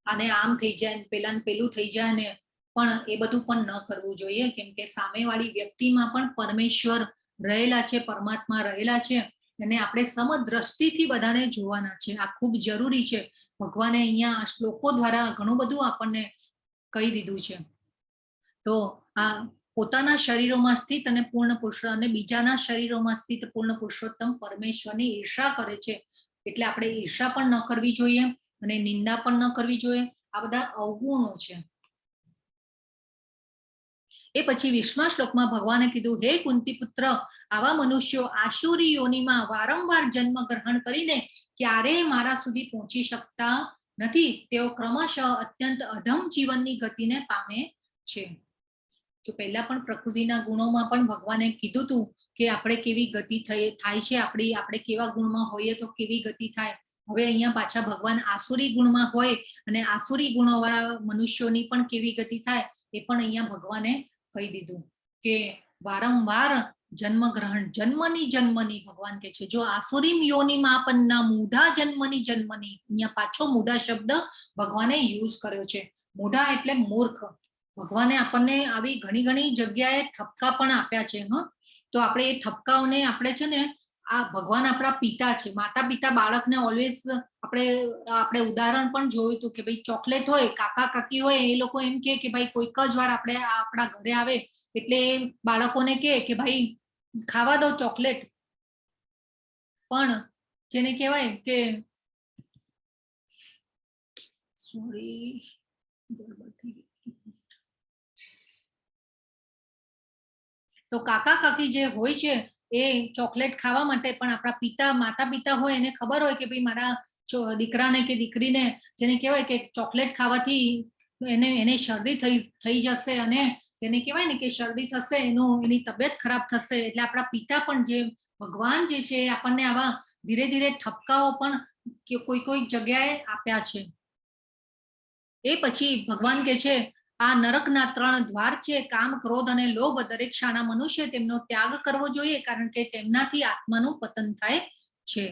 [SPEAKER 1] આને આમ થઈ જાય ને પેલું થઈ જાય ને. પણ એ બધું પણ ન કરવું જોઈએ, કેમ કે સામેવાળી વ્યક્તિમાં પણ પરમેશ્વર રહેલા છે, પરમાત્મા રહેલા છે. અને આપણે સમદ્રષ્ટિથી બધાને જોવાના છે. આ ખૂબ જરૂરી છે. ભગવાને અહીંયા આ શ્લોકો દ્વારા ઘણું બધું આપણને કહી દીધું છે. તો આ પોતાના શરીરોમાં સ્થિત અને પૂર્ણ પુરુષ અને બીજાના શરીરોમાં સ્થિત પૂર્ણ પુરુષોત્તમ પરમેશ્વરની ઈર્ષા કરે છે. એટલે આપણે ઈર્ષા પણ ન કરવી જોઈએ અને નિંદા પણ ન કરવી જોઈએ. આ બધા અવગુણો છે. એ પછી 20મા શ્લોકમાં ભગવાને કીધું, હે કુંતી પુત્ર, આવા મનુષ્યો આસુરી યોનિમાં વારંવાર જન્મ ગ્રહણ કરીને ક્યારેય મારા સુધી પહોંચી શકતા નથી. તેઓ ક્રમશઃ અત્યંત અધમ જીવનની ગતિને પામે છે. જો પહેલા પણ પ્રકૃતિના ગુણોમાં પણ ભગવાને કીધું હતું કે આપણે કેવી ગતિ થાય છે, આપણે કેવા ગુણમાં હોઈએ તો કેવી ગતિ થાય. હવે અહીંયા પાછા ભગવાન આસુરી ગુણમાં હોય અને આસુરી ગુણોવાળા મનુષ્યોની પણ કેવી ગતિ થાય એ પણ અહીંયા ભગવાને કહી દીધું કે વારંવાર જન્મની ભગવાન કે છે. જો આસુરીમ યોનિમાં પન્ના મૂઢા જન્મની અહીંયા પાછો મૂઢા શબ્દ ભગવાને યુઝ કર્યો છે. મૂઢા એટલે મૂર્ખ. ભગવાને આપણને આવી ઘણી જગ્યાએ ઠપકા પણ આપ્યા છે. તો આપણે એ ઠપકાઓને આપણે છે ને, આ ભગવાન આપણા પિતા છે. માતા પિતા બાળકને ઓલવેઝ આપણે ઉદાહરણ પણ જોયું હતું કે ભાઈ ચોકલેટ હોય, કાકા કાકી હોય, એ લોકો એમ કે ભાઈ કોઈક જ વાર આપણે આપણા ઘરે આવે એટલે બાળકોને કે ભાઈ ખાવા દો ચોકલેટ. પણ જેને કહેવાય કે સોરી ગડબડ થઈ ગઈ. તો કાકા કાકી જે હોય છે એ ચોકલેટ ખાવા માટે પણ આપણા માતા પિતા હોય એને ખબર હોય કે ભાઈ મારા દીકરાને કે દીકરીને જેને કહેવાય કે ચોકલેટ ખાવાથી એને શરદી થઈ જશે અને જેને કહેવાય ને કે શરદી થશે, એની તબિયત ખરાબ થશે. એટલે આપણા પિતા પણ જે ભગવાન જે છે આપણને આવા ધીરે ધીરે ઠપકાઓ પણ કોઈ જગ્યાએ આપ્યા છે. એ પછી ભગવાન કે છે આ નરકના 3 દ્વાર છે, કામ, ક્રોધ અને લોભ. દરેક શાણા મનુષ્ય તેમનો ત્યાગ કરવો જોઈએ, કારણ કે તેમનાથી આત્માનું પતન થાય છે.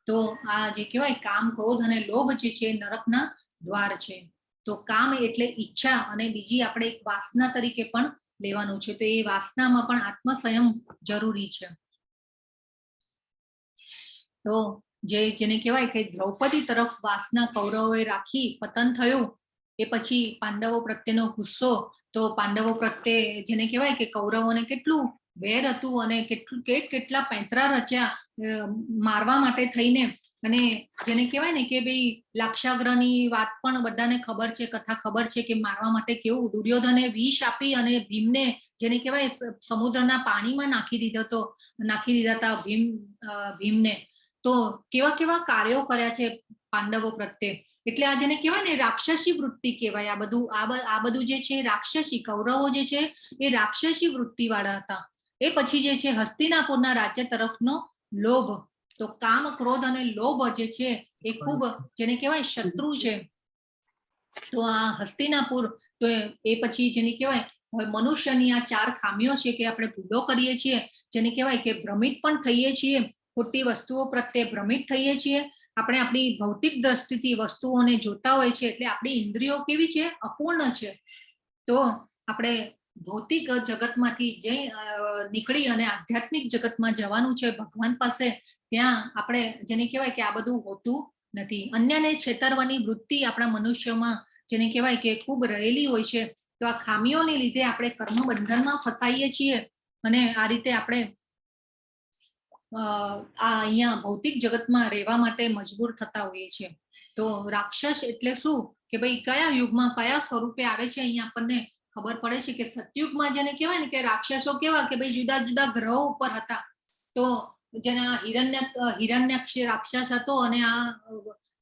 [SPEAKER 1] તો આ જે કહેવાય કામ, ક્રોધ અને લોભ જે છે નરકના દ્વાર છે. તો કામ એટલે ઈચ્છા અને બીજી આપણે એક વાસના તરીકે પણ લેવાનું છે. તો એ વાસનામાં પણ આત્મસંયમ જરૂરી છે. તો જેને કહેવાય કે દ્રૌપદી તરફ વાસના કૌરવોએ રાખી પતન થયું. એ પછી પાંડવો પ્રત્યેનો ગુસ્સો, તો પાંડવો પ્રત્યે જેને કહેવાય કે કૌરવોને કેટલું વેર હતું અને કેટલા પૈંતરા રચ્યા મારવા માટે થઈને. અને જેને કહેવાય ને કે ભાઈ લાક્ષાગ્રહની વાત પણ બધાને ખબર છે, કથા ખબર છે કે મારવા માટે કેવું દુર્યોધને વિષ આપી અને ભીમને જેને કહેવાય સમુદ્રના પાણીમાં નાખી દીધા હતા ભીમને. તો કેવા કાર્યો કર્યા છે પાંડવો પ્રત્યે. એટલે આ જેને કહેવાય ને રાક્ષસી વૃત્તિ કહેવાય. આ બધું જે છે રાક્ષસી, કૌરવો જે છે એ રાક્ષસી વૃત્તિ વાળા હતા. એ પછી જે છે હસ્તિનાપુરના રાજ્ય તરફનો લોભ. તો કામ, ક્રોધ અને લોભ જે છે એ ખૂબ જેને કહેવાય શત્રુ છે. તો આ હસ્તિનાપુર, તો એ પછી જેને કહેવાય મનુષ્યની આ 4 ખામીઓ છે કે આપણે ભૂલો કરીએ છીએ, જેને કહેવાય કે ભ્રમિત પણ થઈએ છીએ, ખોટી વસ્તુઓ પ્રત્યે ભ્રમિત થઈએ છીએ. આપણે આપણી ભૌતિક દ્રષ્ટિથી વસ્તુઓને જોતા હોય છે, એટલે આપણી ઇન્દ્રિયો કેવી છે? અપૂર્ણ છે. તો આપણે ભૌતિક જગતમાંથી જે નીકળી અને આધ્યાત્મિક જગતમાં જવાનું છે ભગવાન પાસે, ત્યાં આપણે જેને કહેવાય કે આ બધું હોતું નથી. અન્યને છેતરવાની વૃત્તિ આપણા મનુષ્યોમાં જેને કહેવાય કે ખૂબ રહેલી હોય છે. તો આ ખામીઓને લીધે આપણે કર્મ બંધનમાં ફસાઈએ છીએ અને આ રીતે આપણે અહીંયા ભૌતિક જગતમાં રહેવા માટે મજબૂર થતા હોઈએ છીએ. તો રાક્ષસ એટલે શું કે ભાઈ કયા યુગમાં કયા સ્વરૂપે આવે છે અહીંયા આપણને ખબર પડે છે કે સતયુગમાં જેને કહેવાય ને કે રાક્ષસો કેવા કે ભાઈ જુદા જુદા ગ્રહો ઉપર હતા. તો જેના હિરણ્યક્ષ રાક્ષસ હતો અને આ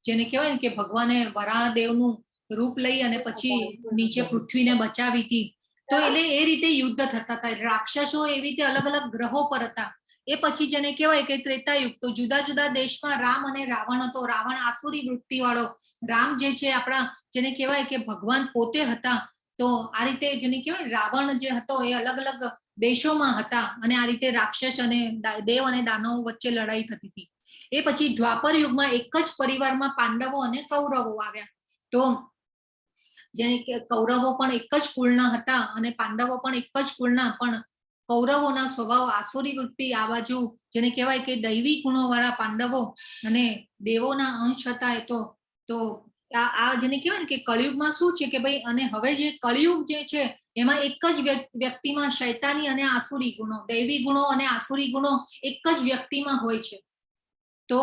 [SPEAKER 1] જેને કહેવાય ને કે ભગવાને વરાહદેવનું રૂપ લઈ અને પછી નીચે પૃથ્વીને બચાવી હતી. તો એટલે એ રીતે યુદ્ધ થતા હતા. રાક્ષસો એવી રીતે અલગ અલગ ગ્રહો પર હતા. એ પછી જેને કહેવાય કે ત્રેતાયુગ, તો જુદા જુદા દેશમાં રામ અને રાવણ હતો. રાવણ આસુરી વૃત્તિ વાળો, રામ જે છે આપણા જેને કહેવાય કે ભગવાન પોતે હતા. તો આ રીતે જેને કહેવાય રાવણ જે હતો એ અલગ અલગ દેશોમાં હતા અને આ રીતે રાક્ષસ અને દેવ અને દાનવો વચ્ચે લડાઈ થતી હતી. એ પછી દ્વાપર યુગમાં એક જ પરિવારમાં પાંડવો અને કૌરવો આવ્યા. તો જેને કૌરવો પણ એક જ કુળના હતા અને પાંડવો પણ એક જ કુળના, પણ કૌરવોના સ્વભાવ આસુરી વૃત્તિ આ બાજુ જેને કહેવાય કે દૈવી ગુણો વાળા પાંડવો અને દેવોના અંશ હતા. એ તો આ જેને કહેવાય ને કે કળિયુગમાં શું છે કે ભાઈ, અને હવે જે કળિયુગ જે છે એમાં એક જ વ્યક્તિમાં શૈતાની અને આસુરી ગુણો, દૈવી ગુણો અને આસુરી ગુણો એક જ વ્યક્તિમાં હોય છે. તો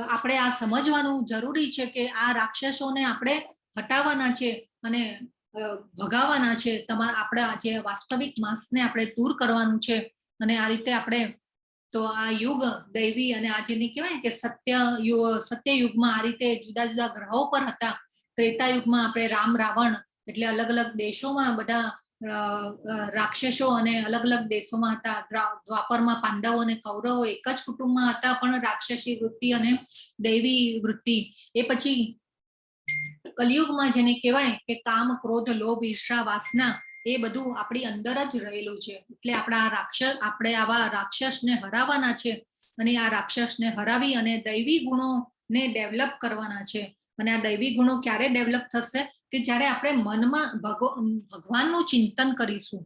[SPEAKER 1] આપણે આ સમજવાનું જરૂરી છે કે આ રાક્ષસોને આપણે હટાવવાના છે અને ભગાવવાના છે. આપણા જે વાસ્તવિક માસને આપણે દૂર કરવાનું છે. અને આ રીતે આપણે તો આ યુગ દૈવી અને આ જેને કહેવાય કે સત્ય યુગમાં આ રીતે જુદા જુદા ગ્રહો પર હતા. ત્રેતા યુગમાં આપણે રામ રાવણ એટલે અલગ અલગ દેશોમાં બધા રાક્ષસો અને અલગ અલગ દેશોમાં હતા. દ્વાપરમાં પાંડવો અને કૌરવો એક જ કુટુંબમાં હતા, પણ રાક્ષસી વૃત્તિ અને દૈવી વૃત્તિ. એ પછી કલિયુગમાં જેને કહેવાય કે કામ, ક્રોધ, લોભ, ઈર્ષા, વાસના એ બધું આપણી અંદર જ રહેલું છે. એટલે આપણે આવા રાક્ષસને હરાવવાના છે. અને આ રાક્ષસને હરાવી અને દૈવી ગુણોને ડેવલપ કરવાના છે. અને આ દૈવી ગુણો ક્યારે ડેવલપ થશે કે જ્યારે આપણે મનમાં ભગવાનનું ચિંતન કરીશું.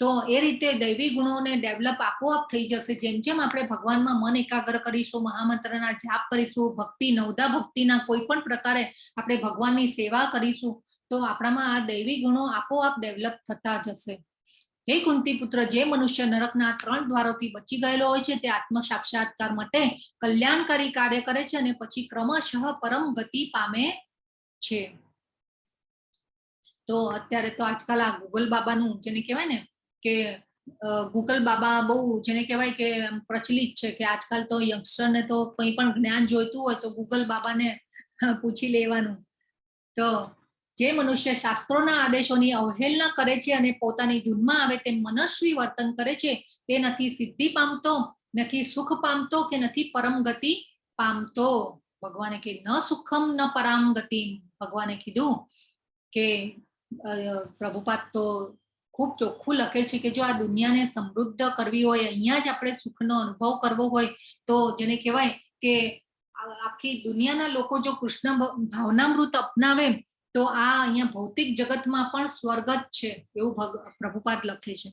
[SPEAKER 1] તો એ રીતે દૈવી ગુણોને ડેવલપ આપોઆપ થઈ જશે. જેમ જેમ આપણે ભગવાનમાં મન એકાગ્ર કરીશું, મહામંત્રના જાપ કરીશું, ભક્તિ નવદા ભક્તિના કોઈ પણ પ્રકારે આપણે ભગવાનની સેવા કરીશું, તો આપણામાં આ દૈવી ગુણો આપોઆપ ડેવલપ થતા જશે. હે કુંતી પુત્ર, જે મનુષ્ય નરકના 3 દ્વારોથી બચી ગયેલો હોય છે તે આત્મ સાક્ષાત્કાર માટે કલ્યાણકારી કાર્ય કરે છે અને પછી ક્રમશઃ પરમ ગતિ પામે છે. તો અત્યારે તો આજકાલ આ ગૂગલ બાબાનું જેને કહેવાય ને કે ગૂગલ બાબા બહુ જેને કહેવાય કે પ્રચલિત છે કે આજકાલ તો યંગસ્ટરને તો કંઈ પણ જ્ઞાન જોઈતું હોય તો ગૂગલ બાબાને પૂછી લેવાનું. તો જે મનુષ્ય શાસ્ત્રોના આદેશોની અવહેલના કરે છે અને પોતાની ધૂનમાં આવે તેમ મનસ્વી વર્તન કરે છે તે નથી સિદ્ધિ પામતો, નથી સુખ પામતો કે નથી પરમ ગતિ પામતો. ભગવાને કીધું ન સુખમ ન પરામ ગતિ. ભગવાને કીધું કે પ્રભુપાદ તો ખૂબ ચોખ્ખું લખે છે કે જો આ દુનિયાને સમૃદ્ધ કરવી હોય, અહીંયા જ આપણે સુખનો અનુભવ કરવો હોય, તો જેને કહેવાય કે આખી દુનિયાના લોકો જો કૃષ્ણ ભાવનામૃત અપનાવે તો આ અહીંયા ભૌતિક જગતમાં પણ સ્વર્ગ જ છે એવું પ્રભુપાદ લખે છે.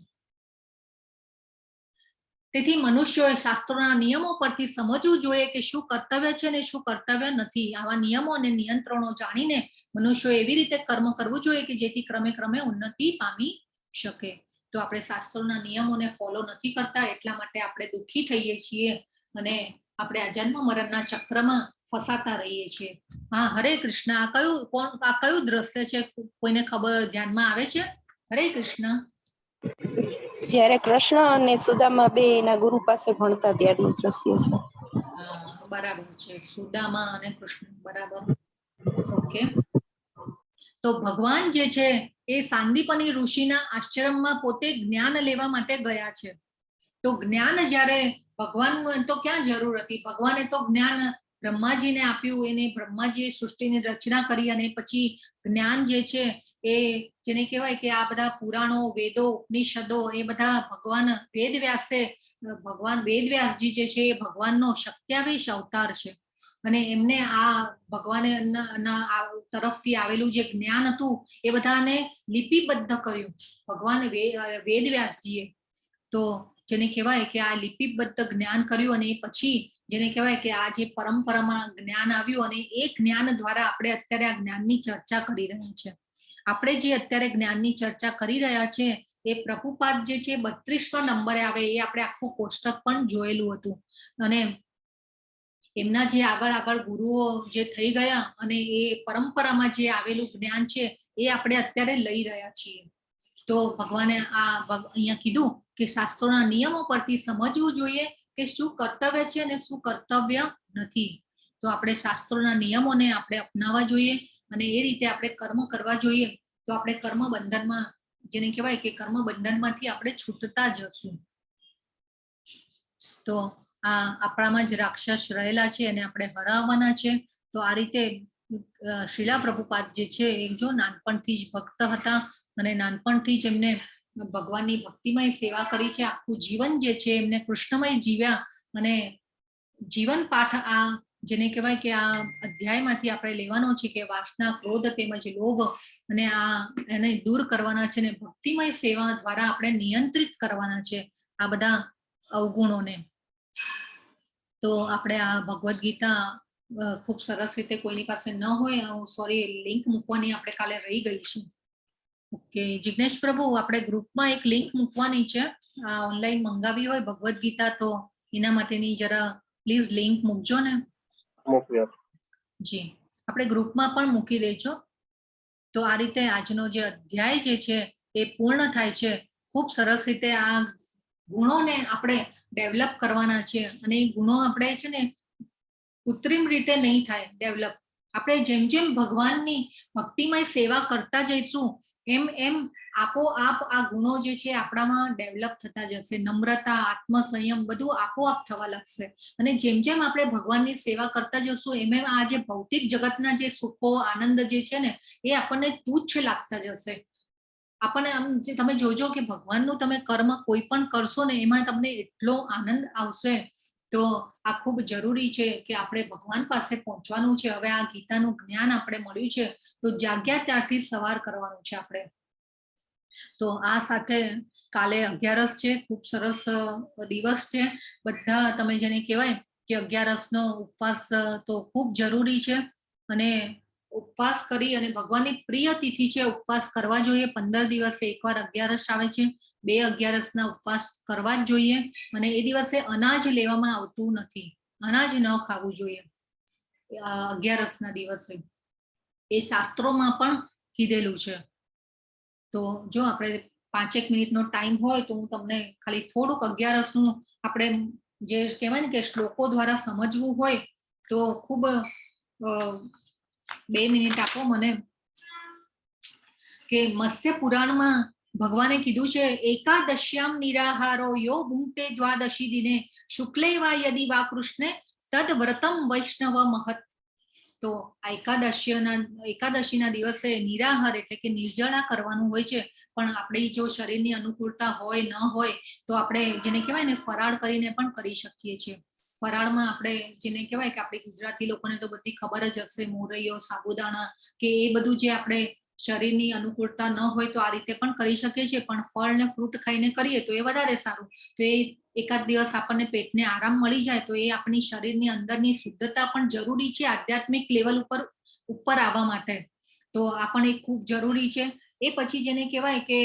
[SPEAKER 1] તેથી મનુષ્યોએ શાસ્ત્રોના નિયમો પરથી સમજવું જોઈએ કે શું કર્તવ્ય છે ને શું કર્તવ્ય નથી. આવા નિયમો અને નિયંત્રણો જાણીને મનુષ્યો એવી રીતે કર્મ કરવું જોઈએ કે જેથી ક્રમે ક્રમે ઉન્નતિ પામી શકે. તો આપણે શાસ્ત્રોના નિયમોને ફોલો નથી કરતા, એટલા માટે આપણે દુઃખી થઈએ છીએ અને આપણે આ જન્મ મરણના ચક્રમાં ફસાતા રહીએ છીએ. હા, હરે કૃષ્ણ. આ કયું દ્રશ્ય છે? કોઈને ખબર ધ્યાનમાં આવે છે? હરે કૃષ્ણ.
[SPEAKER 3] જ્યારે કૃષ્ણ અને સુદામા બે એના ગુરુ પાસે ભણતા ત્યારનું દ્રશ્ય છે.
[SPEAKER 1] બરાબર છે, સુદામા અને કૃષ્ણ. બરાબર, ઓકે. તો ભગવાન જે છે એ સાંદીપની ઋષિના આશ્રમમાં પોતે જ્ઞાન લેવા માટે ગયા છે. તો જ્ઞાન જ્યારે ભગવાનનું તો ક્યાં જરૂર હતી? ભગવાને તો જ્ઞાન બ્રહ્માજીને આપ્યું. એને બ્રહ્માજીએ સૃષ્ટિની રચના કરી અને પછી જ્ઞાન જે છે એ જેને કહેવાય કે આ બધા પુરાણો, વેદો, ઉપનિષદો એ બધા ભગવાન વેદવ્યાસજી જે છે એ ભગવાનનો 27 અવતાર છે. અને એમને આ ભગવાને તરફથી આવેલું જે જ્ઞાન હતું એ બધાને લિપિબદ્ધ કર્યું ભગવાન વેદવ્યાસજીએ. તો જેને કહેવાય કે આ લિપિબદ્ધ જ્ઞાન કર્યું અને પછી જેને કહેવાય કે આ જે પરંપરામાં જ્ઞાન આવ્યું અને એ જ્ઞાન દ્વારા આપણે અત્યારે આ જ્ઞાનની ચર્ચા કરી રહ્યા છે. આપણે જે અત્યારે જ્ઞાનની ચર્ચા કરી રહ્યા છે એ પ્રભુપાદ જે છે 32મા નંબરે આવે. એ આપણે આખું કોષ્ટક પણ જોયેલું હતું. અને એમના જે આગળ ગુરુઓ જે થઈ ગયા અને એ પરંપરામાં જે આવેલું જ્ઞાન છે એ આપણે અત્યારે લઈ રહ્યા છીએ. તો ભગવાને અહીંયા કીધું કે શાસ્ત્રોના નિયમો પરથી સમજવું જોઈએ કે શું કર્તવ્ય છે અને શું કર્તવ્ય નથી. તો આપણે શાસ્ત્રોના નિયમોને આપણે અપનાવવા જોઈએ અને એ રીતે આપણે કર્મ કરવા જોઈએ. તો આપણે કર્મ બંધનમાં જેને કહેવાય કે કર્મ બંધનમાંથી આપણે છૂટતા જશું. તો આ આપણામાં જ રાક્ષસ રહેલા છે અને આપણે હરાવવાના છે. તો આ રીતે શ્રીલા પ્રભુપાદ જે છે એ જો નાનપણથી જ ભક્ત હતા અને નાનપણથી જ એમને ભગવાનની ભક્તિમય સેવા કરી છે. આખું જીવન જે છે એમને કૃષ્ણમય જીવ્યા અને જીવન પાઠ આ જેને કહેવાય કે આ અધ્યાયમાંથી આપણે લેવાનો છે કે વાસના, ક્રોધ તેમજ લોભ અને આ એને દૂર કરવાના છે ને ભક્તિમય સેવા દ્વારા આપણે નિયંત્રિત કરવાના છે આ બધા અવગુણોને. તો આપણે આ ભગવદ્ ગીતા ખૂબ સરસ રીતે કોઈની પાસે ન હોય, સોરી લિંક મૂકવાની આપણે કાલે રહી ગઈ છે. ઓકે જિગ્નેશ પ્રભુ, આપણે ગ્રુપમાં એક લિંક મૂકવાની છે, આ ઓનલાઈન મંગાવી હોય ભગવદ્ ગીતા તો એના માટેની જરા પ્લીઝ લિંક મૂકજો ને. જી, આપણે ગ્રુપમાં પણ મૂકી દેજો. તો આ રીતે આજનો જે અધ્યાય જે છે એ પૂર્ણ થાય છે. ખૂબ સરસ રીતે આ ગુણોને આપણે ડેવલપ કરવાના છે અને એ ગુણો આપણે છે ને કૃત્રિમ રીતે નહીં થાય ડેવલપ. આપણે જેમ જેમ ભગવાનની ભક્તિમય સેવા કરતા જઈશું એમ એમ આપોઆપ આ ગુણો જે છે આપણામાં ડેવલપ થતા જશે. નમ્રતા, આત્મસંયમ બધું આપોઆપ થવા લાગશે. અને જેમ જેમ આપણે ભગવાનની સેવા કરતા જઈશું એમ એમ આ જે ભૌતિક જગતના જે સુખો, આનંદ જે છે ને એ આપણને તુચ્છ લાગતા જશે. આપણને આમ તમે જોજો કે ભગવાનનું તમે કર્મ કોઈ પણ કરશો ને એમાં તમને એટલો આનંદ આવશે. તો આ ખૂબ જરૂરી છે કે આપણે ભગવાન પાસે પહોંચવાનું છે. હવે આ ગીતાનું જ્ઞાન આપણે મળ્યું છે તો જાગ્યા ત્યારથી સવાર કરવાનું છે આપણે. તો આ સાથે કાલે 11 છે, ખૂબ સરસ દિવસ છે. બધા તમે જેને કહેવાય કે 11નો ઉપવાસ તો ખૂબ જરૂરી છે અને ઉપવાસ કરી અને ભગવાનની પ્રિય તિથિ છે, ઉપવાસ કરવા જોઈએ. 15 દિવસે એકવાર 11 આવે છે, 2 11ના ઉપવાસ કરવા જ જોઈએ. અને એ દિવસે અનાજ લેવામાં આવતું નથી, અનાજ ન ખાવું જોઈએ 11ના દિવસે, એ શાસ્ત્રોમાં પણ કીધેલું છે. તો જો આપણે 5 મિનિટનો ટાઈમ હોય તો હું તમને ખાલી થોડુંક 11નું આપણે જે કહેવાય ને કે શ્લોકો દ્વારા સમજવું હોય તો ખૂબ 2 મિનિટ આપો મને. કે મત્સ્ય પુરાણમાં ભગવાને કીધું છે, એકાદશ્યામ નિરાહારો યો ભુંક્તે દ્વાદશી દિને શુક્લે વા યદિ વા કૃષ્ણે તદ વ્રતમ વૈષ્ણવ મહત. તો એકાદશીના દિવસે નિરાહાર એટલે કે નિર્જળા કરવાનું હોય છે. પણ આપણી જો શરીરની અનુકૂળતા હોય ન હોય તો આપણે જેને કહેવાય ને ફરાળ કરીને પણ કરી શકીએ છીએ. ફરાળમાં આપણે જેને કહેવાય કે આપણી ગુજરાતી લોકોને તો બધી ખબર જ હશે, મોરૈયો, સાબુદાણા કે એ બધું જે આપણે શરીરની અનુકૂળતા ન હોય તો આ રીતે પણ કરી શકીએ છીએ. પણ ફળ ને ફ્રૂટ ખાઈને કરીએ તો એ વધારે સારું. તો એ એકાદ દિવસ આપણને પેટને આરામ મળી જાય તો એ આપણી શરીરની અંદરની શુદ્ધતા પણ જરૂરી છે આધ્યાત્મિક લેવલ ઉપર આવવા માટે. તો આ પણ એક ખૂબ જરૂરી છે. એ પછી જેને કહેવાય કે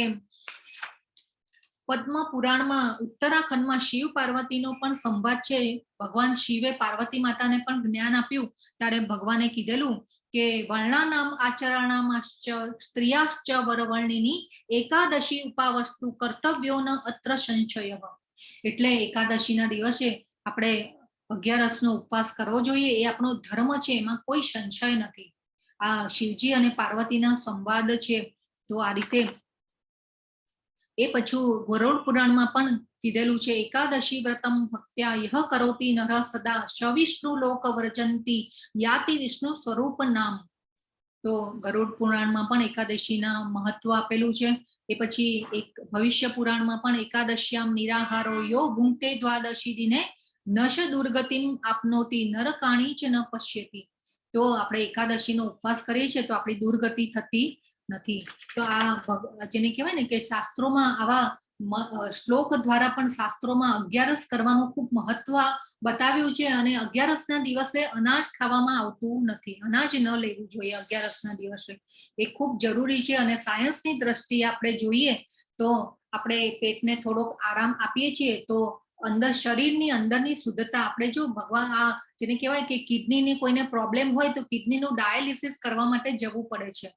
[SPEAKER 1] પદ્મ પુરાણમાં ઉત્તરાખંડમાં શિવ પાર્વતીનો પણ સંવાદ છે. ભગવાન શિવે પાર્વતી માતાને પણ જ્ઞાન આપ્યું ત્યારે ભગવાને કીધેલું કે વર્ણાનામ આચરણામાશ્ચ સ્ત્રિયાશ્ચ વરવર્ણિની એકાદશી ઉપાવસ્તુ કર્તવ્યો ન અત્ર સંશય. એટલે એકાદશીના દિવસે આપણે 11નો ઉપવાસ કરવો જોઈએ, એ આપણો ધર્મ છે, એમાં કોઈ સંશય નથી. આ શિવજી અને પાર્વતીના સંવાદ છે. તો આ રીતે એ પછી ગરુડ પુરાણમાં પણ કીધેલું છે, એકાદશી વ્રતમ ભક્ત્યા યહ કરોતિ નર સદા સવિષ્ણુ લોક વ્રજંતી યાતિ વિષ્ણુ સ્વરૂપ નામ. તો ગરુડ પુરાણમાં પણ એકાદશીના મહત્વ આપેલું છે. એ પછી એક ભવિષ્ય પુરાણમાં પણ એકાદશ્યામ નિરાહારો યો ભુંક્તે દ્વાદશી દિને નશ દુર્ગતિમ આપનોતિ નરકાણી ચ ન પશ્યતિ. તો આપણે એકાદશીનો ઉપવાસ કરીએ છીએ તો આપણી દુર્ગતિ થતી નથી. તો આ જેને કહેવાય ને કે શાસ્ત્રોમાં આવા શ્લોક દ્વારા પણ શાસ્ત્રોમાં 11 કરવાનું ખૂબ મહત્વ બતાવ્યું છે. અને 11ના દિવસે અનાજ ખાવામાં આવતું નથી, અનાજ ન લેવું જોઈએ 11ના દિવસે, એ ખૂબ જરૂરી છે. અને સાયન્સની દ્રષ્ટિએ આપણે જોઈએ તો આપણે પેટને થોડોક આરામ આપીએ છીએ તો અંદર શરીરની અંદરની શુદ્ધતા આપણે જો ભગવાન આ જેને કહેવાય કે કિડનીની કોઈને પ્રોબ્લેમ હોય તો કિડનીનું ડાયાલિસિસ કરવા માટે જવું પડે છે.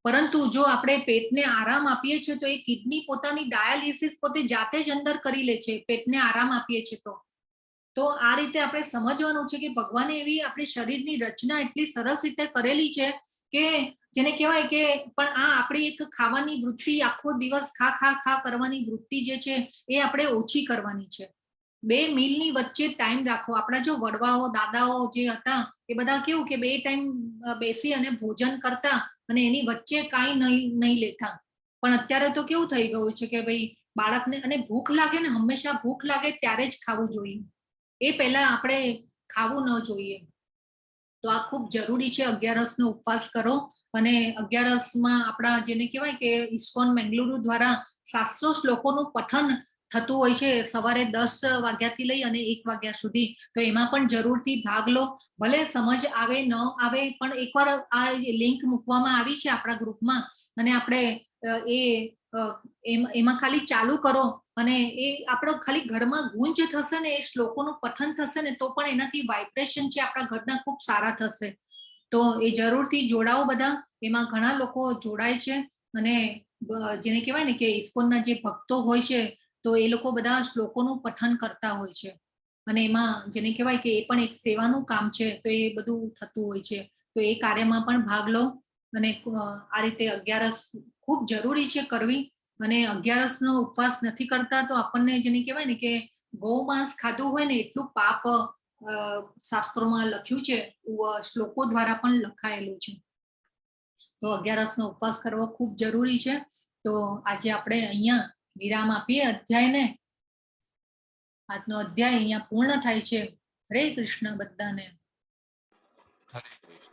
[SPEAKER 1] પરંતુ જો આપણે પેટને આરામ આપીએ છીએ તો એ કિડની પોતાની ડાયાલિસિસ પોતે જાતે જ અંદર કરી લે છે, પેટને આરામ આપીએ છીએ તો આ રીતે આપણે સમજવાનું છે કે ભગવાને એવી આપણી શરીરની રચના એટલી સરસ રીતે કરેલી છે કે જેને કહેવાય કે પણ આ આપણી એક ખાવાની વૃત્તિ, આખો દિવસ ખા કરવાની વૃત્તિ જે છે એ આપણે ઓછી કરવાની છે. 2 મીલની વચ્ચે ટાઈમ રાખો. આપણા જો વડવાઓ દાદાઓ જે હતા એ બધા કેવું કે 2 ટાઈમ બેસી અને ભોજન કરતા અને એની વચ્ચે કાંઈ નહીં લેતા. પણ અત્યારે તો કેવું થઈ ગયું છે કે ભાઈ બાળકને અને ભૂખ લાગે ને હંમેશા ભૂખ લાગે ત્યારે જ ખાવું જોઈએ, એ પહેલા આપણે ખાવું ન જોઈએ. તો આ ખૂબ જરૂરી છે. 11 નો ઉપવાસ કરો અને 11 આપણા જેને કહેવાય કે ઇસ્કોન બેંગલુરુ દ્વારા 700 શ્લોકોનું પઠન થતું હોય છે સવારે 10 વાગ્યાથી લઈ અને 1 વાગ્યા સુધી. તો એમાં પણ જરૂરથી ભાગ લો. ભલે સમજ આવે ન આવે પણ એકવાર આ લિંક મૂકવામાં આવી છે આપણા ગ્રુપમાં અને આપણે એમાં ખાલી ચાલુ કરો અને એ આપણો ખાલી ઘરમાં ગુંજ થશે ને, એ શ્લોકોનું પઠન થશે ને, તો પણ એનાથી વાઇબ્રેશન છે આપણા ઘરના ખૂબ સારા થશે. તો એ જરૂરથી જોડાઓ બધા. એમાં ઘણા લોકો જોડાય છે અને જેને કહેવાય ને કે ઇસ્કોનના જે ભક્તો હોય છે તો એ લોકો બધા શ્લોકોનું પઠન કરતા હોય છે અને એમાં જેને કહેવાય કે એ પણ એક સેવાનું કામ છે. તો એ બધું થતું હોય છે. તો એ કાર્યમાં પણ ભાગ લો અને આ રીતે 11 ખૂબ જરૂરી છે કરવી. અને 11 નો ઉપવાસ નથી કરતા તો આપણને જેને કહેવાય ને કે ગૌમાંસ ખાધું હોય ને એટલું પાપ શાસ્ત્રોમાં લખ્યું છે, શ્લોકો દ્વારા પણ લખાયેલું છે. તો 11 નો ઉપવાસ કરવો ખૂબ જરૂરી છે. તો આજે આપણે અહીંયા વિરામ આપીએ અધ્યાયને. આજનો અધ્યાય અહીંયા પૂર્ણ થાય છે. હરે કૃષ્ણ બધાને.
[SPEAKER 7] હરે કૃષ્ણ.